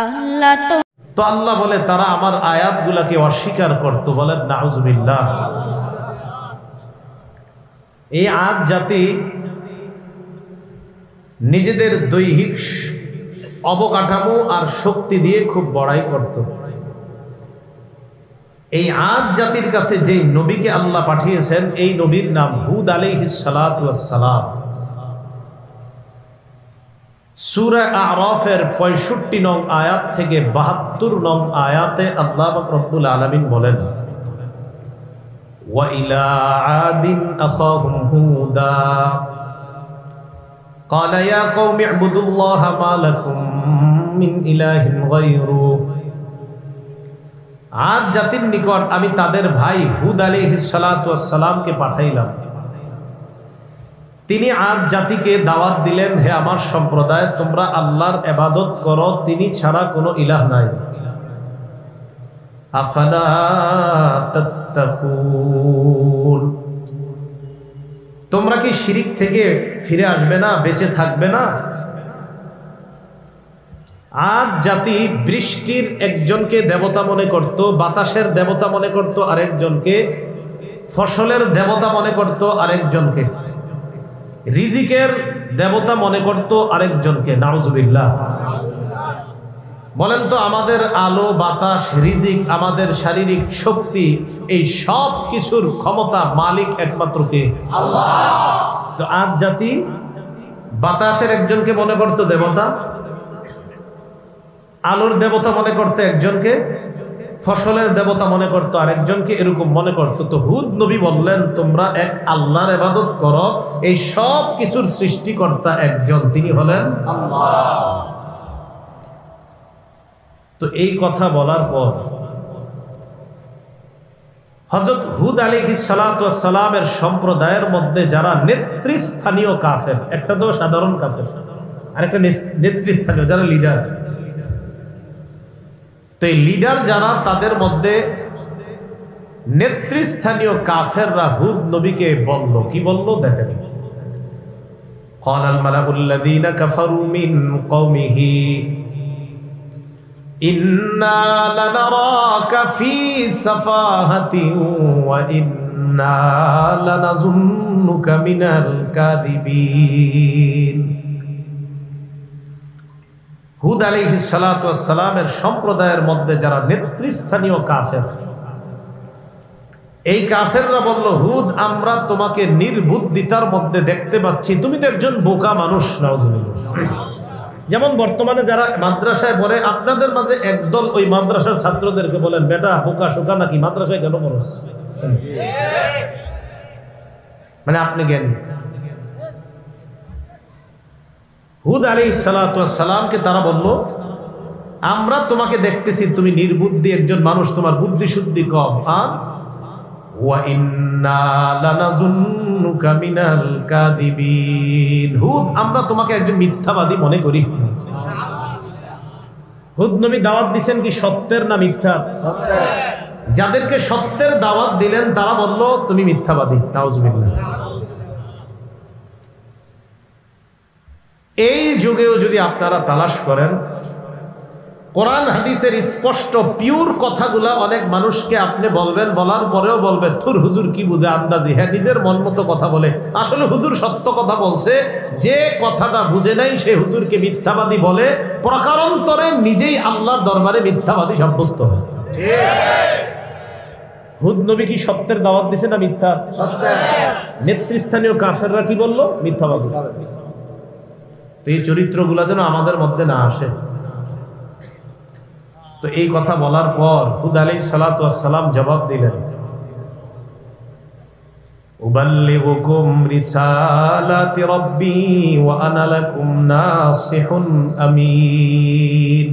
আল্লাহ তো আল্লাহ বলে তারা আমার আয়াতগুলাকে অস্বীকার করত। বলেন নাউজুবিল্লাহ। এই আদ জাতি নিজেদের দৈহিক অবকাঠামো আর শক্তি দিয়ে খুব বড়াই করত। এই আদ জাতির কাছে যে নবীকে আল্লাহ পাঠিয়েছেন এই নবীর নাম হুদ আলাইহিস সালাতু ওয়াস সালাম। সূরা আরাফের ৬৫ নং আয়াত থেকে ৭২ নং আয়াতে আল্লাহ রাব্বুল আলামিন বলেন, ওয়া ইলা আদিন আখাহুম হুদা ক্বালা ইয়া কওমি ইবুদুল্লাহা মা লাকুম মিন ইলাহিন গায়রু। আদ জাতির নিকট আমি তাদের ভাই হুদ আলাইহিস সালাতু ওয়াস সালামকে পাঠাইলাম। তিনি আদ জাতিকে দাওয়াত দিলেন, হে আমার সম্প্রদায়, তোমরা আল্লাহর ইবাদত করো, তিনি ছাড়া কোনো ইলাহ নাই। আফালা তাত্তাকুন, তোমরা কি শিরিক থেকে ফিরে আসবে না, বেঁচে থাকবে না? আদ জাতি বৃষ্টির একজনকে দেবতা মনে করত, বাতাসের দেবতা মনে করত আরেকজনকে, ফসলের দেবতা মনে করত আরেকজনকে, রিজিকের দেবতা মনে করত আরেকজনকে। নাউজুবিল্লাহ। বলেন তো, আমাদের আলো, বাতাস, রিজিক, আমাদের শারীরিক শক্তি, এই সব কিছুর ক্ষমতা মালিক একমাত্র কে? আল্লাহ। তো আদ জাতি বাতাসের একজনকে মনে করত দেবতা, আলোর দেবতা মনে করতে একজনকে, ফসলের দেবতা মনে করতো আরেকজনকে, এরকম মনে করতো। তো হুদ নবী বললেন, তোমরা এক আল্লাহর ইবাদত করো, এই সব কিছুর সৃষ্টিকর্তা একজন, তিনি হলেন আল্লাহ। তো এই কথা বলার পর হযরত হুদ আলাইহিস সালাতু ওয়াস সালামের সম্প্রদায়ের মধ্যে যারা নেতৃস্থানীয় কাফের, একটা তো সাধারণ কাফের আর একটা নেতৃস্থানীয় যারা লিডার, তো এই লিডার যারা, তাদের মধ্যে নেতৃস্থানীয় কাফেররা হুদ নবীকে বলল, কি বলল দেখেন। ক্বালাল মালাউল্লাযীনা কাফারু মিন কওমিহি ইন্না লানারাকা ফী সাফাহাতিন ওয়া ইন্না লানাযুন্নুকা মিনাল কাযিবিন। হুদ আলাইহিস সালাতু ওয়াস সালামের সম্প্রদায়ের মধ্যে যারা নেতৃস্থানীয় কাফের, এই কাফেররা বলল, হুদ, আমরা তোমাকে নির্বুদ্ধিতার মধ্যে দেখতে পাচ্ছি, তুমি তো একজন বোকা মানুষ। নাউজুবিল্লাহ। যেমন বর্তমানে যারা মাদ্রাসায় পড়ে, আপনাদের মাঝে একদল ওই মাদ্রাসার ছাত্রদেরকে বলেন, বেটা বোকা শোকা নাকি, মাদ্রাসায় কেন পড়ছ? মানে আপনি জ্ঞানী। হুদ আলাইহিস সালাতু ওয়াস সালামকে তারা বলল, আমরা তোমাকে দেখতেছি তুমি নির্বুদ্ধি একজন মানুষ, তোমার বুদ্ধি শুদ্ধি কম। ওয়া ইন্না লানাযুন্নুকা মিনাল কাযিবিন। হুদ, আমরা তোমাকে একজন মিথ্যাবাদী মনে করি। হুদ নবী দাওয়াত দিবেন কি সত্যের না মিথ্যার? সত্যের। যাদেরকে সত্যের দাওয়াত দিলেন তারা বলল, তুমি মিথ্যাবাদী। নাউজুবিল্লাহ। এই যুগেও যদি আপনারা তালাশ করেন, কোরআন হাদিসের স্পষ্ট পিওর কথাগুলা অনেক মানুষকে আপনি বলবেন, বলার পরেও বলবে, থুর হুজুর কি বুঝে আন্দাজি, হ্যাঁ নিজের মন মতো কথা বলে। আসলে হুজুর সত্য কথা বলছে, যে কথাটা বুঝে নাই সে হুজুরকে মিথ্যাবাদী বলে, প্রকারান্তরে নিজেই আল্লাহর দরবারে মিথ্যাবাদী সাব্যস্ত হয়। হুদ নবী কি সত্যের দাওয়াত দিছে না মিথ্যা? সত্যের। নেতৃস্থানীয় কাফেররা কি বলল? মিথ্যাবাদী। তো এই চরিত্রগুলো যেন আমাদের মধ্যে না আসে। তো এই কথা বলার পর হুদ আলাইহিস সালাতু ওয়াস সালাম জবাব দিলেন, উবাল্লিগুকুম রিসালাতি রাব্বি ওয়া আনা লাকুম নাসিহুন আমিন।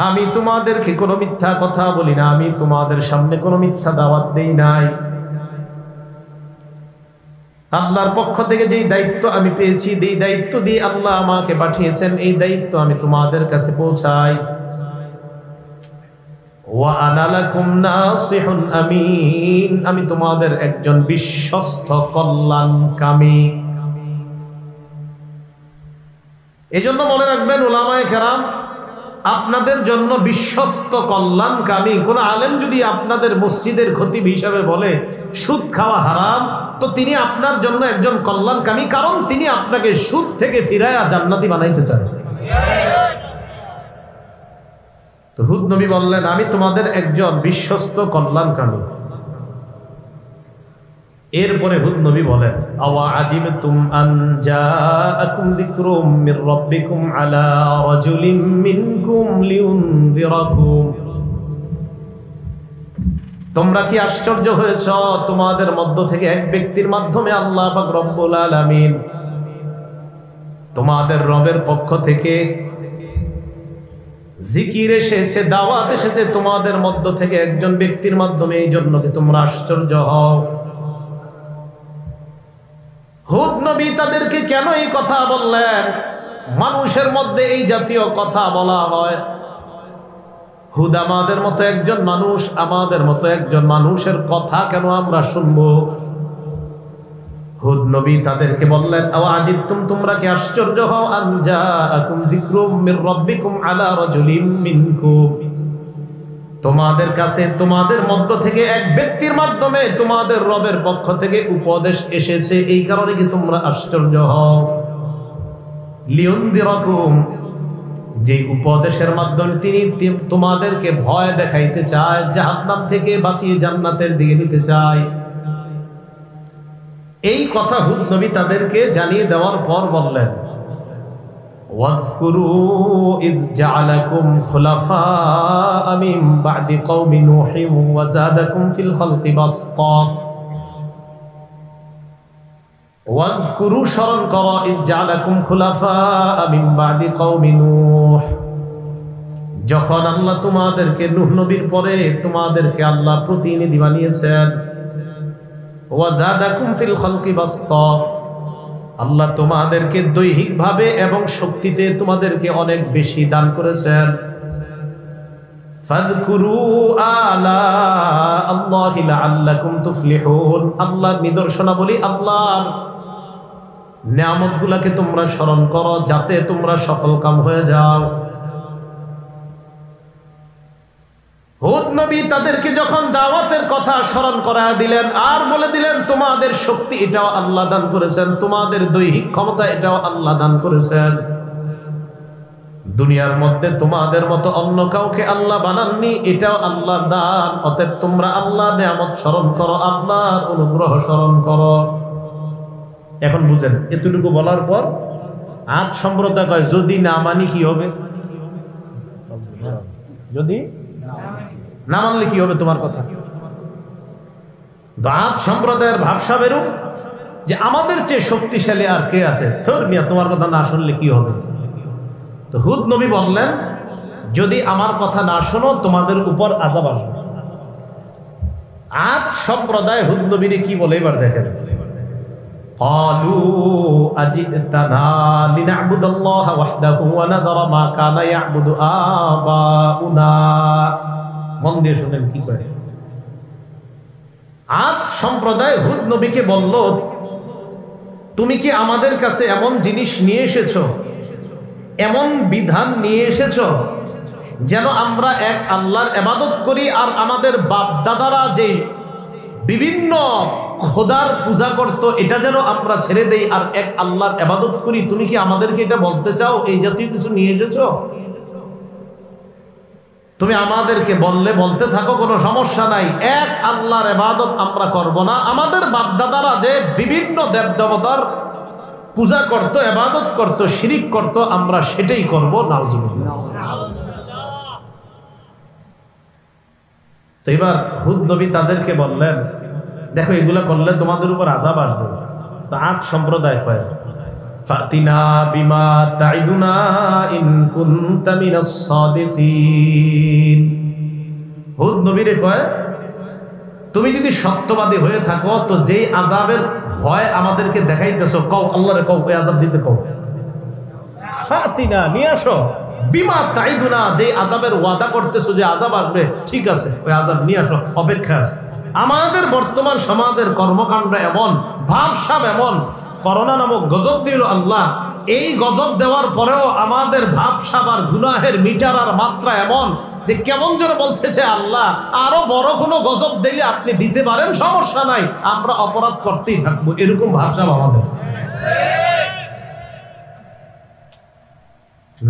আমি তোমাদেরকে কোনো মিথ্যা কথা বলি না, আমি তোমাদের সামনে কোনো মিথ্যা দাওয়াত দেই নাই। আল্লাহর পক্ষ থেকে যেই দায়িত্ব আমি পেয়েছি, এই দায়িত্ব দিয়ে আল্লাহ আমাকে পাঠিয়েছেন, এই দায়িত্ব আমি তোমাদের কাছে পৌঁছাই। ওয়া আনা লাকুম নাসিহুন আমিন, আমি তোমাদের একজন বিশ্বস্ত কল্যাণকামী। এজন্য মনে রাখবেন উলামায়ে কেরাম আপনাদের জন্য বিশ্বস্ত কল্যাণকামী কোন আলেম যদি আপনাদের মসজিদের খতিব হিসাবে বলে সুদ খাওয়া হারাম, তো তিনি আপনার জন্য একজন কল্যাণকামী, কারণ তিনি আপনাকে সুদ থেকে ফিরায়া জান্নাতি বানাইতে চান। তো হুদ নবী বললেন, আমি তোমাদের একজন বিশ্বস্ত কল্যাণকামী। এরপরে হুদ নবী বলেন, আওয়া আজিবতুম আন জাআকুম যিকরুম মির রাব্বিকুম আলা রাজুলিম মিনকুম লিউনযিরাকুম। তোমরা কি আশ্চর্য হয়েছ, তোমাদের মধ্য থেকে এক ব্যক্তির মাধ্যমে আল্লাহ পাক রব্বুল আলামিন তোমাদের রবের পক্ষ থেকে জিকির এসেছে, দাওয়াত এসেছে তোমাদের মধ্য থেকে একজন ব্যক্তির মাধ্যমে, এই জন্য কি তোমরা আশ্চর্য হও? হুদ নবী তাদেরকে কেন এই কথা বললেন? মানুষের মধ্যে এই জাতীয় কথা বলা হয়। হুদ আমাদের মতো একজন মানুষ, আমাদের মতো একজন মানুষের কথা কেন আমরা শুনবো? হুদ নবী তাদেরকে বললেন, আওয়া আজিবতুম, তোমরা কি আশ্চর্য হও, আন জাআকুম যিকরুম মির রাব্বিকুম আলা রাজুলিম মিনকুম, তোমাদের কাছে তোমাদের মধ্য থেকে এক ব্যক্তির মাধ্যমে তোমাদের রবের পক্ষ থেকে উপদেশ এসেছে, এই কারণে কি তোমরা আশ্চর্য হও? লিউনযিরাকুম, যে উপদেশের মাধ্যমে তিনি তোমাদেরকে ভয় দেখাইতে চায়, জাহান্নাম থেকে বাঁচিয়ে জান্নাতের দিকে নিতে চায়। এই কথা হুদ নবী তাদেরকে জানিয়ে দেওয়ার পর বললেন, ওয়াজকুরু ইজ জাআলাকুম খুলাফা মিন বা'দি কওমি নূহিন ওয়া যাদাকুম ফিল খালকি বাসতা। ওয়াজকুরু, স্মরণ করো, ইজ জাআলাকুম খুলাফা মিন বা'দি কওমি নূহ, যখন আল্লাহ তোমাদেরকে নূহ নবীর পরে তোমাদেরকে আল্লাহ প্রতিনিধি বানিয়েছেন। ওয়া যাদাকুম ফিল খালকি বাসতা, আল্লাহ তোমাদেরকে দৈহিকভাবে এবং শক্তিতে তোমাদেরকে অনেক বেশি দান করেছেন। ফাযকুরু আলা আল্লাহি লাআল্লাকুম তুফলিহুন, আল্লাহর নিদর্শনাবলী, আল্লাহর নিয়ামতগুলোকে তোমরা স্মরণ করো যাতে তোমরা সফলকাম হয়ে যাও। হুদ নবী তাদেরকে যখন দাওয়াতের কথা স্মরণ করায় দিলেন আর বলে দিলেন, তোমাদের শক্তি এটাও আল্লাহ দান করেছেন, তোমাদের দৈহিক ক্ষমতা এটাও আল্লাহ দান করেছেন, দুনিয়ার মধ্যে তোমাদের মতো অন্য কাউকে আল্লাহ বানাননি, এটাও আল্লাহর দান। অতএব তোমরা আল্লাহর নিয়ামত স্মরণ করো, আল্লাহর অনুগ্রহ স্মরণ করো। এখন বুঝেন, এতটুকু বলার পর আজ সম্প্রদায় কয়, যদি না মানি কি হবে? যদি না মানলে কি হবে তোমার কথা? দাঁত সম্প্রদায়ের ভাবসা বেরো যে আমাদের চেয়ে শক্তিশালী আর কে আছে, তোর মিয়া তোমার কথা না শুনলে কি হবে? তো হুদ নবী বললেন, যদি আমার কথা না শোনো তোমাদের উপর আযাব আসবে। আজ সম্প্রদায় হুদ নবীরে কি বলে এবার দেখেন, ক্বালু আজিতানা লিনা'বুদাল্লাহা ওয়াহদাহু ওয়া নাযারা মা কানা ইয়া'বুদু আবাউনা। মন দিয়ে শুনেন কি কয়। আদ সম্প্রদায় হুদ নবীকে বলল, তুমি কি আমাদের কাছে এমন জিনিস নিয়ে এসেছো, এমন বিধান নিয়ে এসেছো যেন আমরা এক আল্লাহর ইবাদত করি, আর আমাদের বাপ দাদারা যে বিভিন্ন খোদার পূজা করত এটা যেন আমরা ছেড়ে দেই আর এক আল্লাহর ইবাদত করি? তুমি কি আমাদেরকে এটা বলতে চাও? এই জাতীয় কিছু নিয়ে এসেছো? তুমি আমাদেরকে বললে বলতে থাকো, কোনো সমস্যা নাই, এক আল্লাহর ইবাদত আমরা করব না, আমাদের বাপদাদারা যে বিভিন্ন দেবদেবতার পূজা করত, ইবাদত করত, শিরিক করত, আমরা সেটাই করব। নাউজুবিল্লাহ। তো এবার হুদ নবী তাদেরকে বললেন, দেখো এগুলা করলে তোমাদের উপর আযাব আসবে। তো আদ সম্প্রদায় কয়, ফাতিনা বিমা তাইদুনা ইন কুনতা মিনাস সাদিকিন। হুদ নবীরে কয়, তুমি যদি সত্যবাদী হয়ে থাকো তো যেই আযাবের ভয় আমাদেরকে দেখাইতেছো, কও, আল্লাহরে কও, ওই আযাব দিতে কও। ফাতিনা, নিয়ে আসো, বিমা তাইদুনা, যেই আযাবের ওয়াদা করতেছো যে আযাব আসবে, ঠিক আছে, ওই আযাব নিয়ে আসো, অপেক্ষা আছে। আমাদের বর্তমান সমাজের কর্মকাণ্ড এমন, ভাবসাব এমন, করোনা নামক গজব দিল আল্লাহ, এই গজব দেওয়ার পরেও আমাদের ভাবসাব আর গুনাহের মিটার আর মাত্রা এমন যে কেমন যেন বলতেছে আল্লাহ আরো বড় কোনো গজব দিলে আপনি দিতে পারেন, সমস্যা নাই, আমরা অপরাধ করতেই থাকবো, এরকম ভাবসাব আমাদের।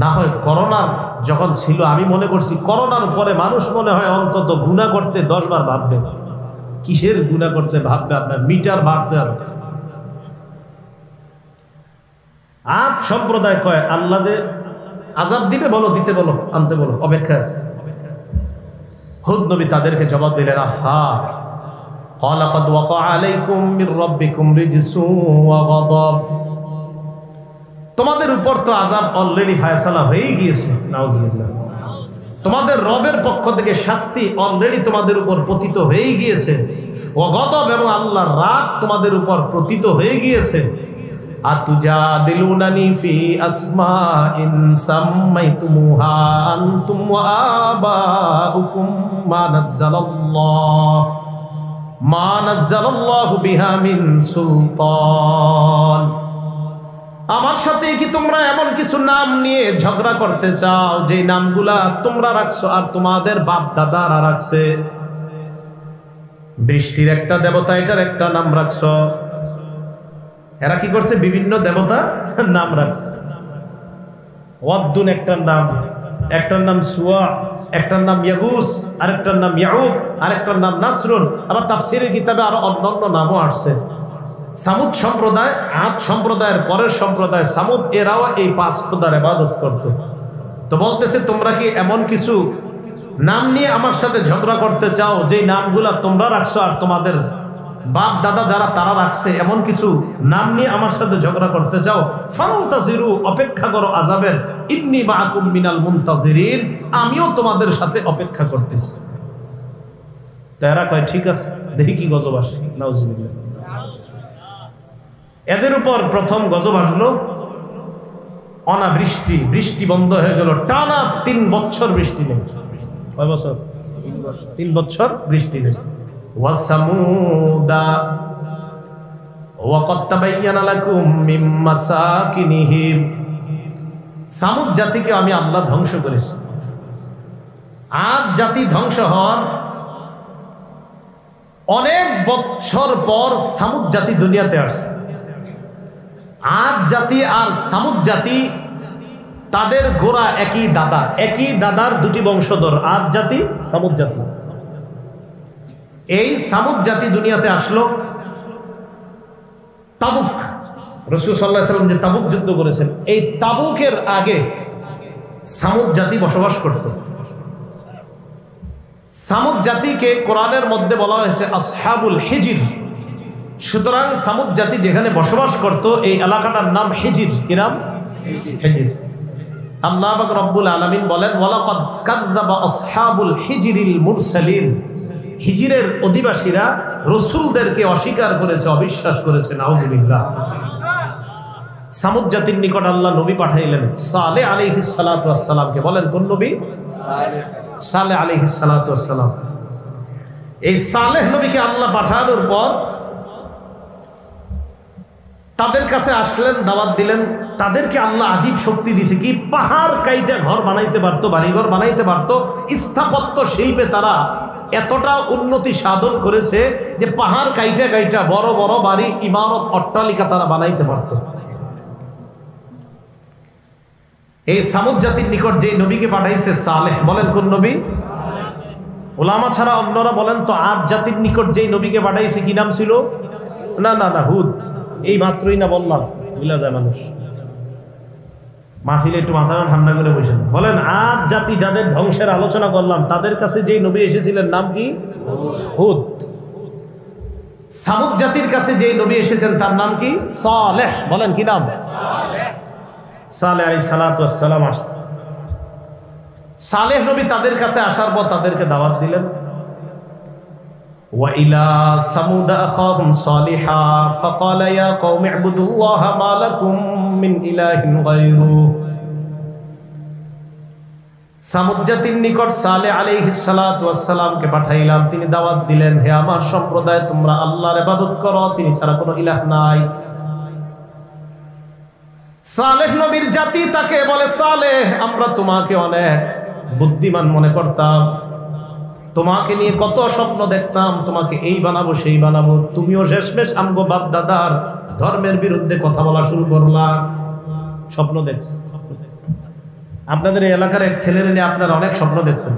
না হয় করোনা যখন ছিল আমি মনে করছি করোনার পরে মানুষ মনে হয় অন্তত গুনাহ করতে 10 বার ভাববে। কিসের গুনাহ করতে ভাববে? আপনার মিটার বাড়ছে। আর আদ সম্প্রদায় কয় আল্লাহ যে আযাব দিবে, বলো দিতে, বলো আনতে, বলো, অপেক্ষা আছে। হুদ নবী তাদেরকে জবাব দিলেন, আহা ক্বালা ক্বাদ ওয়াকা আলাইকুম মির রাব্বিকুম রিজসুন ওয়া গাদাব, তোমাদের উপর তো আযাব অলরেডি ফায়সালা হয়ে গিয়েছে, নাউজুবিল্লাহ। তোমাদের রবের পক্ষ থেকে শাস্তি অলরেডি তোমাদের উপর পতিত হয়ে গিয়েছে, ওয়া গাদাব, এবং আল্লাহর রাগ তোমাদের উপর পতিত হয়ে গিয়েছে। আতুজাদিলুনানি ফি আসমাইন সাম্মাইতুমুহা আনতুম ওয়া আবাউকুম মা নাযালাল্লাহু বিহা মিন সুলতান। আমার সাথে কি তোমরা এমন কিছু নাম নিয়ে ঝগড়া করতে চাও যে নামগুলা তোমরা রাখছো আর তোমাদের বাপ দাদারা রাখছে? বৃষ্টির একটা দেবতা, এটার একটা নাম রাখছো। এরা কি করছে? বিভিন্ন দেবতা নাম রাখছে। ওয়াদ্দুন একটার নাম, একটার নাম সুয়া, একটার নাম ইয়াগুস, আরেকটার নাম ইয়াউক, আরেকটার নাম নাসরুন। আবার তাফসীরের কিতাবে আরো অন্যান্য নামও আসছে। সামুদ সম্প্রদায়, আদ সম্প্রদায়ের পরের সম্প্রদায় সামুদ, এরাও এই 5 খোদার ইবাদত করত। তো বলতেছে তোমরা কি এমন কিছু নাম নিয়ে আমার সাথে ঝগড়া করতে চাও যে নামগুলা তোমরা রাখছো আর তোমাদের বাপ দাদা যারা তারা রাখছে, এমন কিছু নাম নিয়ে আমার সাথে ঝগড়া করতে চাও? ফান্তাজিরু, অপেক্ষা করো আযাবের। ইন্নী মাআকুম মিনাল মুনতাজিরিন, আমিও তোমাদের সাথে অপেক্ষা করতেছি। তারা কয় ঠিক আছে, দেখি কি গজব আসে। নাউজুবিল্লাহ। এদের উপর প্রথম গজব আসলো অনাবৃষ্টি, বৃষ্টি বন্ধ হয়ে গেল, টানা 3 বছর বৃষ্টি নেই। কয় বছর? 3 বছর বৃষ্টি নেই। ওয়াসামুদা ওয়াকাদ তাবায়্যানা লাকুম মিন মাসাকিনিহিম, সামুদ জাতিকে আমি আল্লাহ ধ্বংস করেছি। আদ জাতি ধ্বংস হওয়ার অনেক বছর পর সামুদ জাতি দুনিয়াতে আসছে। আদ জাতি আর সামুদ জাতি তাদের গোড়া একই দাদা, একই দাদার 2টি বংশধর, আদ জাতি, সামুদ জাতি। এই সামুদ জাতি দুনিয়াতে আসলো তাবুক, রাসূল সাল্লাল্লাহু আলাইহি ওয়াসাল্লাম যে তাবুক যুদ্ধ করেছেন, এই তাবুকের আগে সামুদ জাতি বসবাস করত। সামুদ জাতিকে কোরআনের মধ্যে বলা হয়েছে আসহাবুল হিজির। সুতরাং সামুদ জাতি যেখানে বসবাস করত এই এলাকাটার নাম হিজির। কি নাম? হিজির। আল্লাহ পাক রব্বুল আলামিন বলেন, ওয়ালাকাদ কাযযাবা আসহাবুল হিজরিল মুরসালিন, হিজিরের অধিবাসীরা রাসূলদেরকে অস্বীকার করেছে, অবিশ্বাস করেছে। নাউজুবিল্লাহ। সামুদ জাতির নিকট আল্লাহ নবী পাঠাইলেন সালেহ আলাইহিস সালাতু ওয়াস সালামকে। বলেন কোন নবী? সালেহ আলাইহিস সালাতু ওয়াস সালাম। এই সালেহ নবীকে আল্লাহ পাঠানোর পর তাদের কাছে আসলেন, দাওয়াত দিলেন। তাদেরকে আল্লাহ আজীব শক্তি দিয়েছে, কি পাহাড় কাইটা ঘর বানাইতে পারতো, বাড়িঘর বানাইতে পারতো। স্থাপত্য শিল্পে তারা এতটা উন্নতি সাধন করেছে যে পাহাড় কাইটা কাইটা বড় বড় বাড়ি, ইমারত, অট্টালিকা তারা বানাইতে পারত। এই সামুদ জাতির নিকট যে নবীকে পাঠাইছে সালেহ, বলেন কোন নবী? ওলামা ছাড়া অন্যরা বলেন তো আদ জাতির নিকট যে নবীকে পাঠাইছে কি নাম ছিল? না না না, হুদ। এই মাত্রই না বললাম, ভুলে যায় মানুষ। মাহফিলে একটু মাথা ঠান্ডা করে বসেন। বলেন আদ জাতি যাদের ধ্বংসের আলোচনা করলাম তাদের কাছে যে নবী এসেছিলেন নাম কি? হুদ। সামুদ জাতির কাছে যে নবী এসেছেন তার নাম কি? সালেহ। বলেন কি নাম? সালেহ আলাইহিস সালাতু ওয়াস সালাম। সালেহ নবী তাদের কাছে আসার পর তাদেরকে দাওয়াত দিলেন। وَإِلَى ثَمُودَ أَخَاهُمْ صَالِحًا فَقَالَ يَا قَوْمِ اعْبُدُوا اللَّهَ مَا لَكُمْ مِنْ إِلَٰهٍ غَيْرُهُ। সামুদ জাতির নিকট সালেহ আলাইহিস সালাতু ওয়াস সালামকে পাঠাইলাম। তিনি দাওয়াত দিলেন, হে আমার সম্প্রদায়, তোমরা আল্লাহর ইবাদত করো, তিনি ছাড়া কোনো ইলাহ নাই। সালেহ নবীর জাতি তাকে বলে, সালেহ আমরা তোমাকে অনেক বুদ্ধিমান মনে করতাম, তোমাকে নিয়ে কত স্বপ্ন দেখতাম, তোমাকে এই বানাবো সেই বানাবো, তুমিও শেষমেশ আমগো বাপ দাদার ধর্মের বিরুদ্ধে কথা বলা শুরু করলা। স্বপ্ন দেখ, আপনাদের এই এলাকার এক ছেলের নিয়ে আপনারা অনেক স্বপ্ন দেখছেন।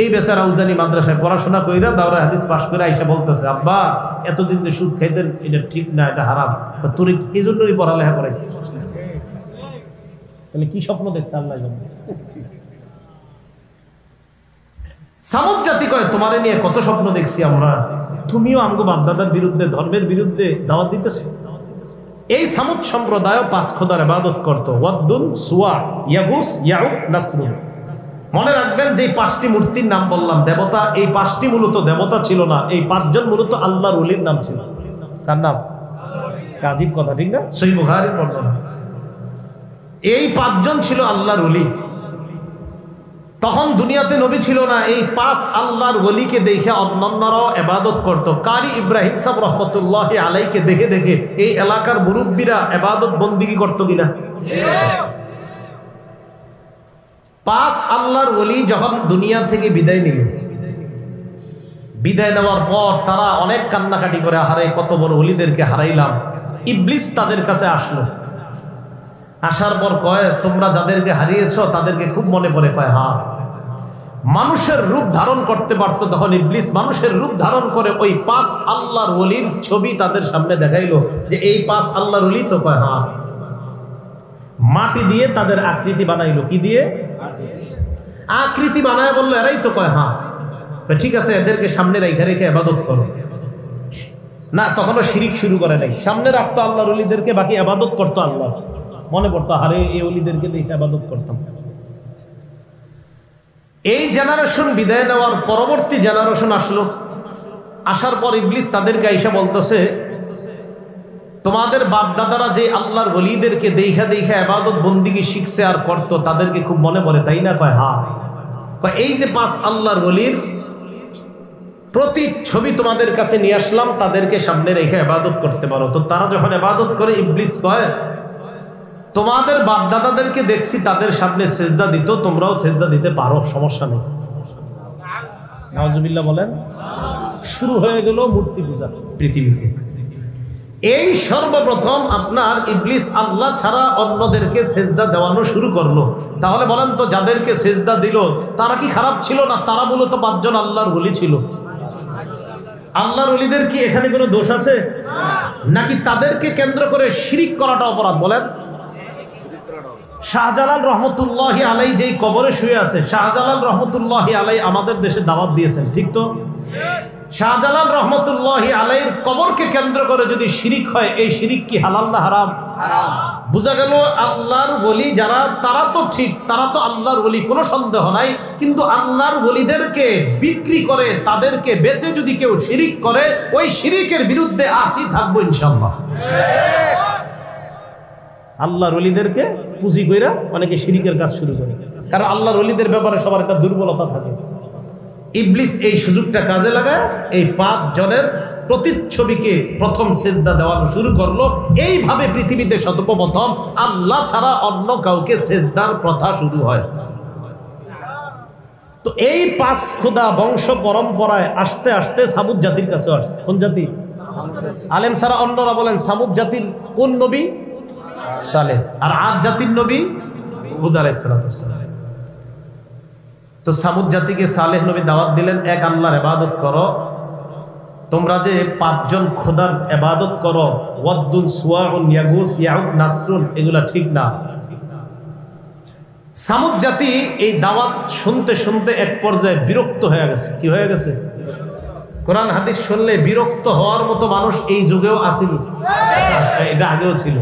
এই বেচারা উজানি মাদ্রাসায় পড়াশোনা কইরা দাওরা হাদিস পাশ করে আইসা বলতেছে, আব্বা এতদিন যে সুদ খাইতেন এটা ঠিক না, এটা হারাম, তোর এই জন্যই পড়ালেখা করাইছি। তাহলে কি স্বপ্ন দেখছে আল্লাহ জানে। সামুদ জাতি কয়, তোমারে নিয়ে কত স্বপ্ন দেখছি আমরা, তুমিও আমগো বাপদাদার বিরুদ্ধে ধর্মের বিরুদ্ধে দাওয়াত দিতেছো। এই সামুদ সম্প্রদায় 5 খোদার ইবাদত করত, ওয়াদ্দুন, সুয়া, ইয়াগুস, ইয়াউক, নাসরুন। মনে রাখবেন যে 5টি মূর্তির নাম বললাম দেবতা, এই 5টি মূলত দেবতা ছিল না, এই 5 জন মূলত আল্লাহর ওলির নাম ছিল। কার নাম? আজীব কথা, ঠিক না? সহিহ বুখারীর বর্ণনা। এই 5 জন ছিল আল্লাহর ওলি। তখন দুনিয়াতে নবী ছিল না, এই 5 আল্লাহর ওলিকে দেখে অন্যান্যরাও ইবাদত করত। কারি ইব্রাহিম সাহেব রহমতুল্লাহি আলাইহিকে দেখে দেখে এই এলাকার মুরব্বীরা ইবাদত বন্দেগী করত কিনা? 5 আল্লাহর ওলি যখন দুনিয়া থেকে বিদায় নিল, বিদায় নেওয়ার পর তারা অনেক কান্নাকাটি করে, হারে কত বড় ওলিদেরকে হারাইলাম। ইবলিস তাদের কাছে আসলো, আসার পর কয়, তোমরা যাদেরকে হারিয়েছ তাদেরকে খুব মনে পড়ে? কয় হ্যাঁ। মানুষের রূপ ধারণ করতে পারত তখন ইবলিস মানুষের রূপ ধারণ করে ওই 5 আল্লাহর ওলির ছবি তাদের সামনে দেখাইলো যে এই 5 আল্লাহর ওলি তো। কয় হ্যাঁ। মাটি দিয়ে তাদের আকৃতি বানাইলো। কি দিয়ে? আকৃতি বানায় বললো এরাই তো। কয় হ্যাঁ। ঠিক আছে, এদেরকে সামনে রেখে রেখে ইবাদত করো। না, তখনও শিরিক শুরু করে নাই, সামনে রাখতো আল্লাহর ওলিদেরকে, বাকি ইবাদত করতো আল্লাহ। মনে পড়তো, হারে এই ওলিদেরকে দেখে ইবাদত করতাম। এই জেনারেশন বিদায় নেওয়ার পরবর্তী জেনারেশন আসলো। আসার পর ইবলিস তাদেরকে আইসা বলতেছে, তোমাদের বাপ দাদারা যে আল্লাহর ওলিদেরকে দেখা দেখা ইবাদত বন্দেগী শিখছে আর করতো, তাদেরকে খুব মনে পড়ে, তাই না? কয় হ্যাঁ। কয় এই যে 5 আল্লাহর ওলির প্রতি ছবি তোমাদের কাছে নিয়ে আসলাম, তাদেরকে সামনে রেখে ইবাদত করতে পারো। তো তারা যখন ইবাদত করে, ইবলিস কয়, তোমাদের বাপ দাদাদেরকে দেখছি তাদের সামনে সেজদা দিত, তোমরাও সেজদা দিতে পারো, সমস্যা নেই। নাউজুবিল্লাহ বলেন। শুরু হয়ে গেল মূর্তি পূজা পৃথিবীতে। এই সর্বপ্রথম আপনার ইবলিস আল্লাহ ছাড়া অন্যদেরকে সেজদা দেওয়ানো শুরু করলো। তাহলে বলেন তো, যাদেরকে সেজদা দিল তারা কি খারাপ ছিল না? তারা মূলত 5 জন আল্লাহর ওলি ছিল। আল্লাহর ওলিদের কি এখানে কোনো দোষ আছে? নাকি তাদেরকে কেন্দ্র করে শিরিক করাটা অপরাধ? বলেন। শাহজালাল রহমতুল্লাহি আলাই যেই কবরে শুয়ে আছে, শাহজালাল রহমতুল্লাহি আলাই আমাদের দেশে দাওয়াত দিয়েছেন, ঠিক তো? শাহজালাল রহমতুল্লাহি আলাইহির কবরকে কেন্দ্র করে যদি শিরিক হয়, এই শিরিক কি হালাল না হারাম? হারাম। বোঝা গেল আল্লাহর ওলি যারা, তারা তো ঠিক, তারা তো আল্লাহর ওলি, কোনো সন্দেহ নাই। কিন্তু আল্লাহর ওলিদেরকে বিক্রি করে, তাদেরকে বেচে যদি কেউ শিরিক করে, ওই শিরিকের বিরুদ্ধে আসি থাকবো ইনশাআল্লাহ। আল্লাহর ওলিদেরকে পুঁজি কইরা অনেকে শিরিকের কাজ শুরু করে, কারণ আল্লাহর ওলিদের ব্যাপারে সবার একটা দুর্বলতা থাকে। ইবলিস এই সুযোগটা কাজে লাগায় এই 5 জনের প্রতিচ্ছবিকে প্রথম সেজদা দেওয়ানো শুরু করলো। এইভাবে পৃথিবীতে সর্বপ্রথম আল্লাহ ছাড়া অন্য কাউকে সেজদার প্রথা শুরু হয়। তো এই 5 খোদা বংশ পরম্পরায় আস্তে আস্তে সামুদ জাতির কাছে আসছে। কোন জাতি? আলেম সারা অন্যরা বলেন সামুদ জাতির কোন নবী? সালেহ। আর আদ জাতির নবী হুদ আলাইহিস সালাম। তো সামুদ জাতিকে সালেহ নবী দাওয়াত দিলেন, এক আল্লাহর ইবাদত করো। তোমরা যে 5 জন খোদার ইবাদত করো, ওয়াদ্দুন, সুওয়াউন, ইয়াগুস, ইয়াউক, নাসরুন, এগুলা ঠিক না। সামুদ জাতি এই দাওয়াত শুনতে শুনতে এক পর্যায়ে বিরক্ত হয়ে গেছে। কি হয়ে গেছে? কোরআন হাদিস শুনলে বিরক্ত হওয়ার মতো মানুষ এই যুগেও আসেন, এটা আগেও ছিল।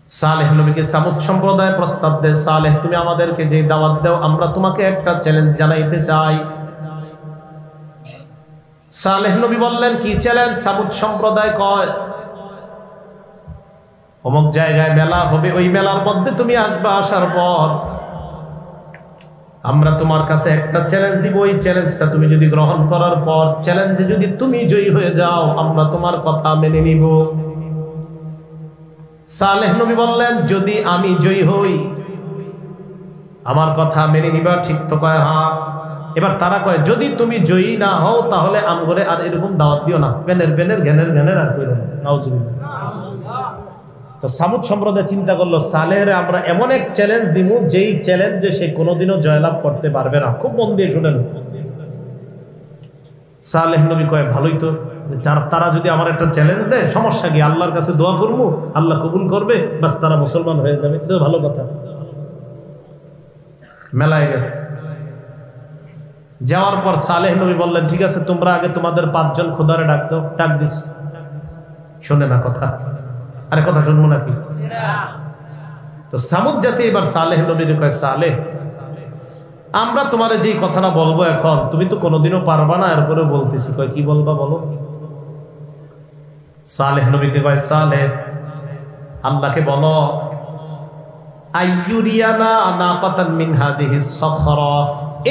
সালেহ নবীকে সামুদ সম্প্রদায় প্রস্তাব দেয়, সালেহ তুমি আমাদেরকে যে দাওয়াত দাও, আমরা তোমাকে একটা চ্যালেঞ্জ জানাইতে চাই। সালেহ নবী বললেন, কি চ্যালেঞ্জ? সামুদ সম্প্রদায় কয়, অমুক জায়গায় মেলা হবে, ওই মেলার মধ্যে তুমি আসবা, আসার পর আমরা তোমার কাছে একটা চ্যালেঞ্জ দিব, ওই চ্যালেঞ্জটা তুমি যদি গ্রহণ করার পর চ্যালেঞ্জে যদি তুমি জয়ী হয়ে যাও, আমরা তোমার কথা মেনে নিব। সালেহ নবী বললেন, যদি আমি জয়ী হই, আমার কথা মেনে নিবা? ঠিক তো? কয় হ্যাঁ। এবার তারা কয়, যদি তুমি জয়ী না হও তাহলে আমগরে আর এরকম দাওয়াত দিও না, বেনের ঘ্যানের আর কইরো না। নাউজুবিল্লাহ। তো সামুদ সম্প্রদায় চিন্তা করলো, সালেহরে আমরা এমন এক চ্যালেঞ্জ দিব, যেই চ্যালেঞ্জে সে কোনোদিনও জয়লাভ করতে পারবে না। খুব মন দিয়ে শুনেন। সালেহ নবী কয়, ভালোই তো, তারা যদি আমার একটা চ্যালেঞ্জ দেয়, সমস্যা কি? আল্লাহর কাছে দোয়া করবো, আল্লাহ কবুল করবে, বাস তারা মুসলমান হয়ে যাবে। এটা ভালো কথা। মেলায় গেছে। যাওয়ার পর সালেহ নবী বললেন, ঠিক আছে, তোমরা আগে তোমাদের 5 জন খোদারে ডাক দাও। ডাক দিস, শোনে না কথা। আরে কথা শুনবো নাকি? তো সামুদ জাতি এবার সালেহ নবীর কয়, সালেহ, আমরা তোমার যে কথাটা বলবো এখন, তুমি তো কোনোদিনও পারবা না, এরপরে বলতেছি। কয়, কি বলবা বলো? সালেহ নবীকে কয়, সালেহ, আল্লাহকে বলো, আইয়ুরিয়ানা নাকাতান মিন হাদিহিস সখরা,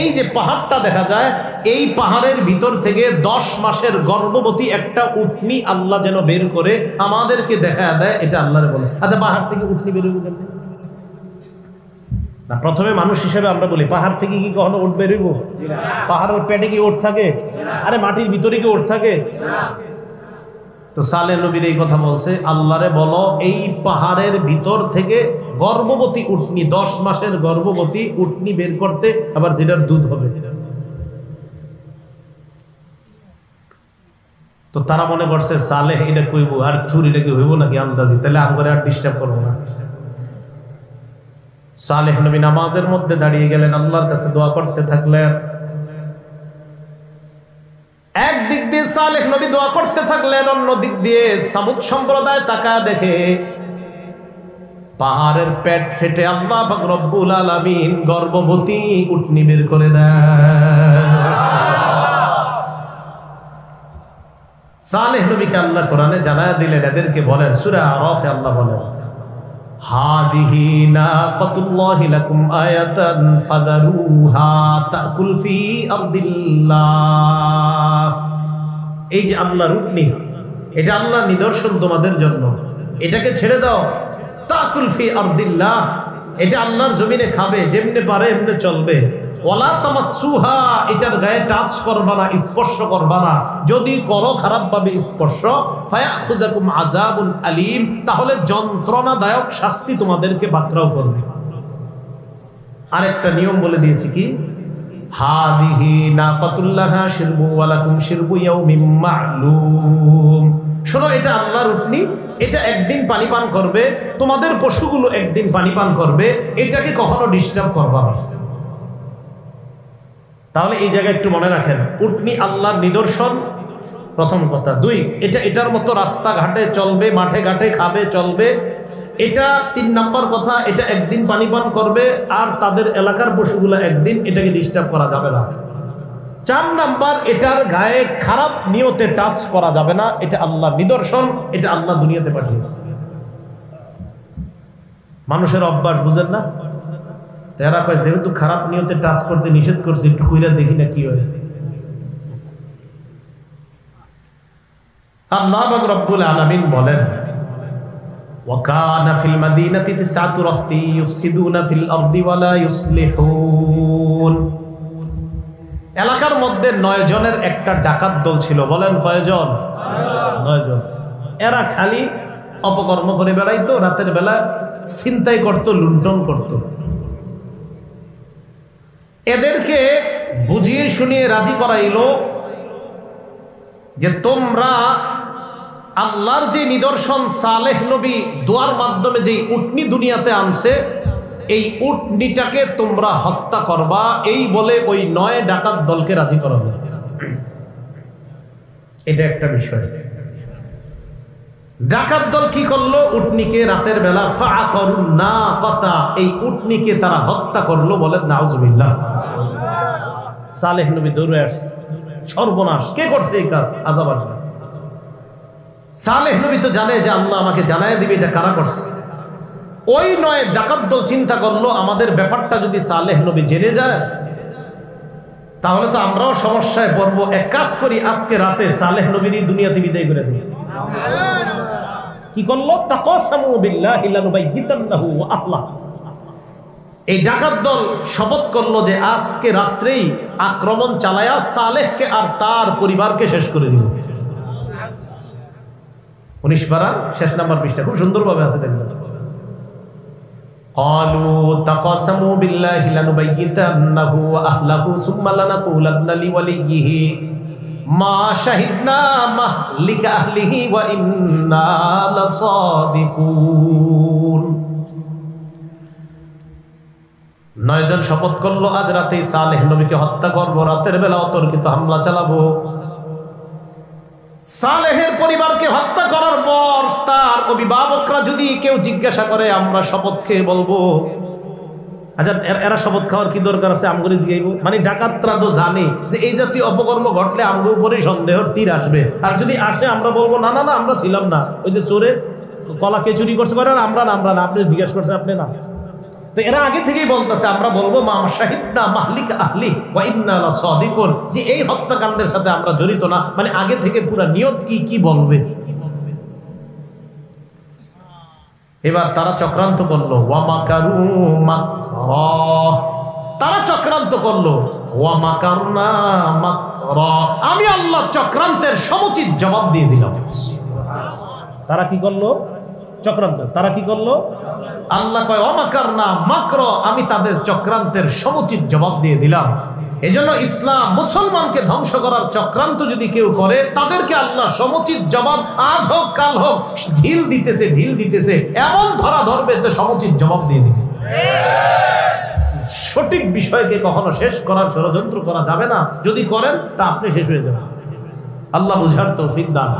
এই যে পাহাড়টা দেখা যায়, এই পাহাড়ের ভিতর থেকে 10 মাসের গর্ভবতী একটা উটনি আল্লাহ যেন বের করে আমাদেরকে দেখা দেয়। এটা আল্লাহরে বলে। আচ্ছা, পাহাড় থেকে উটনি বের হবে কেমনে? না, প্রথমে মানুষ হিসেবে আমরা বলি, পাহাড় থেকে কি কখনো উট বের হইব? পাহাড়ের পেটে কি উট থাকে? আরে মাটির ভিতরে কি উট থাকে? তো সালেহ নবীর এই কথা বলছে, আল্লাহরে বলো, এই পাহাড়ের ভিতর থেকে গর্ভবতী উটনি, 10 মাসের গর্ভবতী উটনি বের করতে, আবার যেটার দুধ হবে। তো তারা মনে করছে, সালেহ এটা কইব, আর থুর এটা কি হইব নাকি আন্দাজি, তাহলে আমরা আর ডিস্টার্ব করবো না। সালেহ নবী নামাজের মধ্যে দাঁড়িয়ে গেলেন, আল্লাহর কাছে দোয়া করতে থাকলেন। একদিক দিয়ে সালেহ নবী দোয়া করতে থাকলেন, অন্য দিক দিয়ে সামুদ সম্প্রদায় তাকায় দেখে পাহাড়ের পেট ফেটে আল্লাহ পাক রব্বুল আলামিন গর্ভবতী উটনি বের করে দেয়। সালেহ নবীকে আল্লাহ কোরআনে জানায়া দিলেন, এদেরকে বলেন, সূরা আরাফে আল্লাহ বলেন, হাদিহি নাকাতুল্লাহি লাকুম আয়াতান ফাদারুহা তাকুল ফি আরদিল্লাহ। এই যে আল্লাহর উটনি, এটা আল্লাহর নিদর্শন তোমাদের জন্য, এটাকে ছেড়ে দাও। তাকুল ফি আরদিল্লাহ, এটা আল্লাহর জমিনে খাবে, যেমনে পারে এমনে চলবে। ওয়ালা তামাসসুহা, এটার গায়ে টাচ করবা না, স্পর্শ করবা না। যদি করো খারাপ ভাবে স্পর্শ, ফায়াখুযাকুম আযাবুন আলীম, তাহলে যন্ত্রণাদায়ক শাস্তি তোমাদেরকে পাকড়াও করবে। আরেকটা নিয়ম বলে দিয়েছি, কি? হাদিহি নাকাতুল্লাহা শিরবু ওয়া লাকুম শিরবু ইয়াউমিম মা'লুম। শোনো, এটা আল্লাহর উটনি, এটা একদিন পানি পান করবে, তোমাদের পশুগুলো একদিন পানি পান করবে, এটাকে কখনো ডিস্টার্ব করবা না। তাহলে এই জায়গায় একটু মনে রাখেন, উটনি আল্লাহর নিদর্শন, প্রথম কথা। 2, এটা এটার মতো রাস্তাঘাটে চলবে, মাঠে ঘাটে খাবে, চলবে। এটা 3 নম্বর কথা, এটা একদিন পানি পান করবে, আর তাদের এলাকার পশুগুলো একদিন, এটাকে ডিস্টার্ব করা যাবে না। 4 নাম্বার, এটার গায়ে খারাপ নিয়তে টাচ করা যাবে না। এটা আল্লাহর নিদর্শন, এটা আল্লাহ দুনিয়াতে পাঠিয়েছে। মানুষের অভ্যাস বুঝেন না? তারা কয়, যেহেতু খারাপ নিয়তে টাচ করতে নিষেধ করছে, একটু কইরা দেখি না কি হয়। আল্লাহ পাক রব্বুল আলামিন বলেন, ওয়াকানা ফিল মাদিনাতি 9 রাহতি ইউফসিদুনা ফিল আরদি ওয়া লা ইউসলিহুন। এলাকার মধ্যে 9 জনের একটা ডাকাত দল ছিল। বলেন কয়জন? 9 জন। এরা খালি অপকর্ম করে বেড়াইতো, রাতের বেলা ছিনতাই করত, লুণ্ঠন করত। এদেরকে বুঝিয়ে শুনিয়ে রাজি করাইলো যে তোমরা আল্লাহর যে নিদর্শন সালেহ নবী দোয়ার মাধ্যমে যে উটনি দুনিয়াতে আনছে, এই উটনিটাকে তোমরা হত্যা করবা, এই বলে ওই 9 ডাকাত দলকে রাজি করাবে। এটা একটা বিষয়। ডাকাত দল কি করলো? উটনিকে রাতের বেলা ফাআকারুন নাকাতা, এই উটনিকে তারা হত্যা করলো। বলেন নাউজুবিল্লাহ। সালেহ নবী দৌড়ে আসছে, সর্বনাশ, কে করছে এই কাজ? আযাব আসবে। সালেহ নবী তো জানে যে আল্লাহ আমাকে জানায় দিবে এটা কারা করছে। ওই 9 ডাকাত দল চিন্তা করলো, আমাদের ব্যাপারটা যদি সালেহ নবী জেনে যায় তাহলে তো আমরাও সমস্যায় পড়বো। এক কাজ করি, আজকে রাতে সালেহ নবীরই দুনিয়াতে বিদায় করে দিই। কি করলো? তাকাসামু বিল্লাহি লানুবাইয়িতান্নাহু ওয়া আহলা। এই ডাকাত দল শপথ করলো যে আজকে রাত্রেই আক্রমণ চালায়া সালেহকে আর তার পরিবারকে শেষ করে দিব। 19 পারা শেষ নাম্বার পৃষ্ঠা, খুব সুন্দরভাবে আছে দেখবেন। قالوا تقاسموا بالله لنبيتنه واهله ثم لنقولن لوليه ما شهدنا مهلك اهله وانا لصادقون। 9 জন শপথ করলো আজ রাতে সালেহ নবীকে হত্যা করব, রাতের বেলা অতর্কিত হামলা চালাবো। সালেহের পরিবারকে হত্যা করার পর তার অভিভাবকরা যদি কেউ জিজ্ঞাসা করে আমরা শপথ খেয়ে বলবো। আচ্ছা, এরা শপথ খাওয়ার কি দরকার আছে? আমগরে জিগাইবো? মানে ডাকাতরা তো জানে যে এই জাতীয় অপকর্ম ঘটলে আমগো উপরে সন্দেহের তীর আসবে, আর যদি আসে আমরা বলবো না না না আমরা ছিলাম না, ওই যে চোরে কলা কে চুরি করতে পারেন আমরা না আপনি জিজ্ঞেস করছেন আপনি না। তো এরা আগে থেকেই বলতেছে আমরা বলবো মা শাহিদনা মাহলিক আহলি ওয়া ইন্না লাসাদিকুন, যে এই হত্যাকাণ্ডের সাথে আমরা জড়িত না। মানে আগে থেকে পুরো নিয়ত কি বলবে। এবার তারা চক্রান্ত করলো, ওয়া মাকারু মাকরা, তারা চক্রান্ত করলো, ওয়া মাকারনা মাকরা, আমি আল্লাহ চক্রান্তের সমুচিত জবাব দিয়ে দিলাম। তারা কি করলো? চক্রান্ত। তারা কি করলো? আল্লাহ কয় ওয়ামাকারনা মাকর, আমি তাদের চক্রান্তের সমুচিত জবাব দিয়ে দিলাম। এজন্য ইসলাম মুসলমানকে ধ্বংস করার চক্রান্ত যদি কেউ করে তাদেরকে আল্লাহ সমুচিত জবাব আজ হোক কাল হোক ঢিল দিতেছে এমন ধরা ধরবে তো সমুচিত জবাব দিয়ে দিবে। সঠিক বিষয়কে কখনো শেষ করার ষড়যন্ত্র করা যাবে না, যদি করেন তা আপনি শেষ হয়ে যাবেন। আল্লাহ বুঝার তৌফিক দান।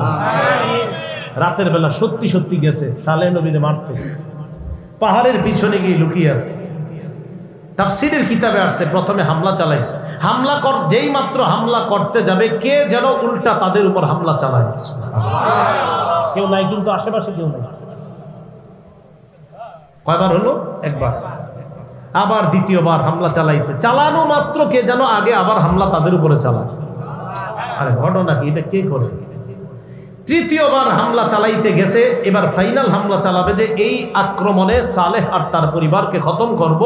রাতের বেলা সত্যি গেছে সালেহ নবীকে মারতে, পাহাড়ের পিছনে গিয়ে লুকিয়ে আছে। তাফসীরের কিতাবে আসছে প্রথমে হামলা চালাইছে, যেই মাত্র হামলা করতে যাবে কে যেন উল্টা তাদের উপর হামলা চালায়। কেউ নাই কিন্তু আশেপাশে কেউ নাই। কয়বার হলো? একবার। আবার দ্বিতীয়বার হামলা চালাইছে, চালানো মাত্র কে যেন আগে আবার হামলা তাদের উপরে চালায়। আরে ঘটনা কি? এটা কে করে? তৃতীয়বার হামলা চালাইতে গেছে, এবার ফাইনাল হামলা চালাবে যে এই আক্রমণে সালেহ আর তার পরিবারকে খতম করব।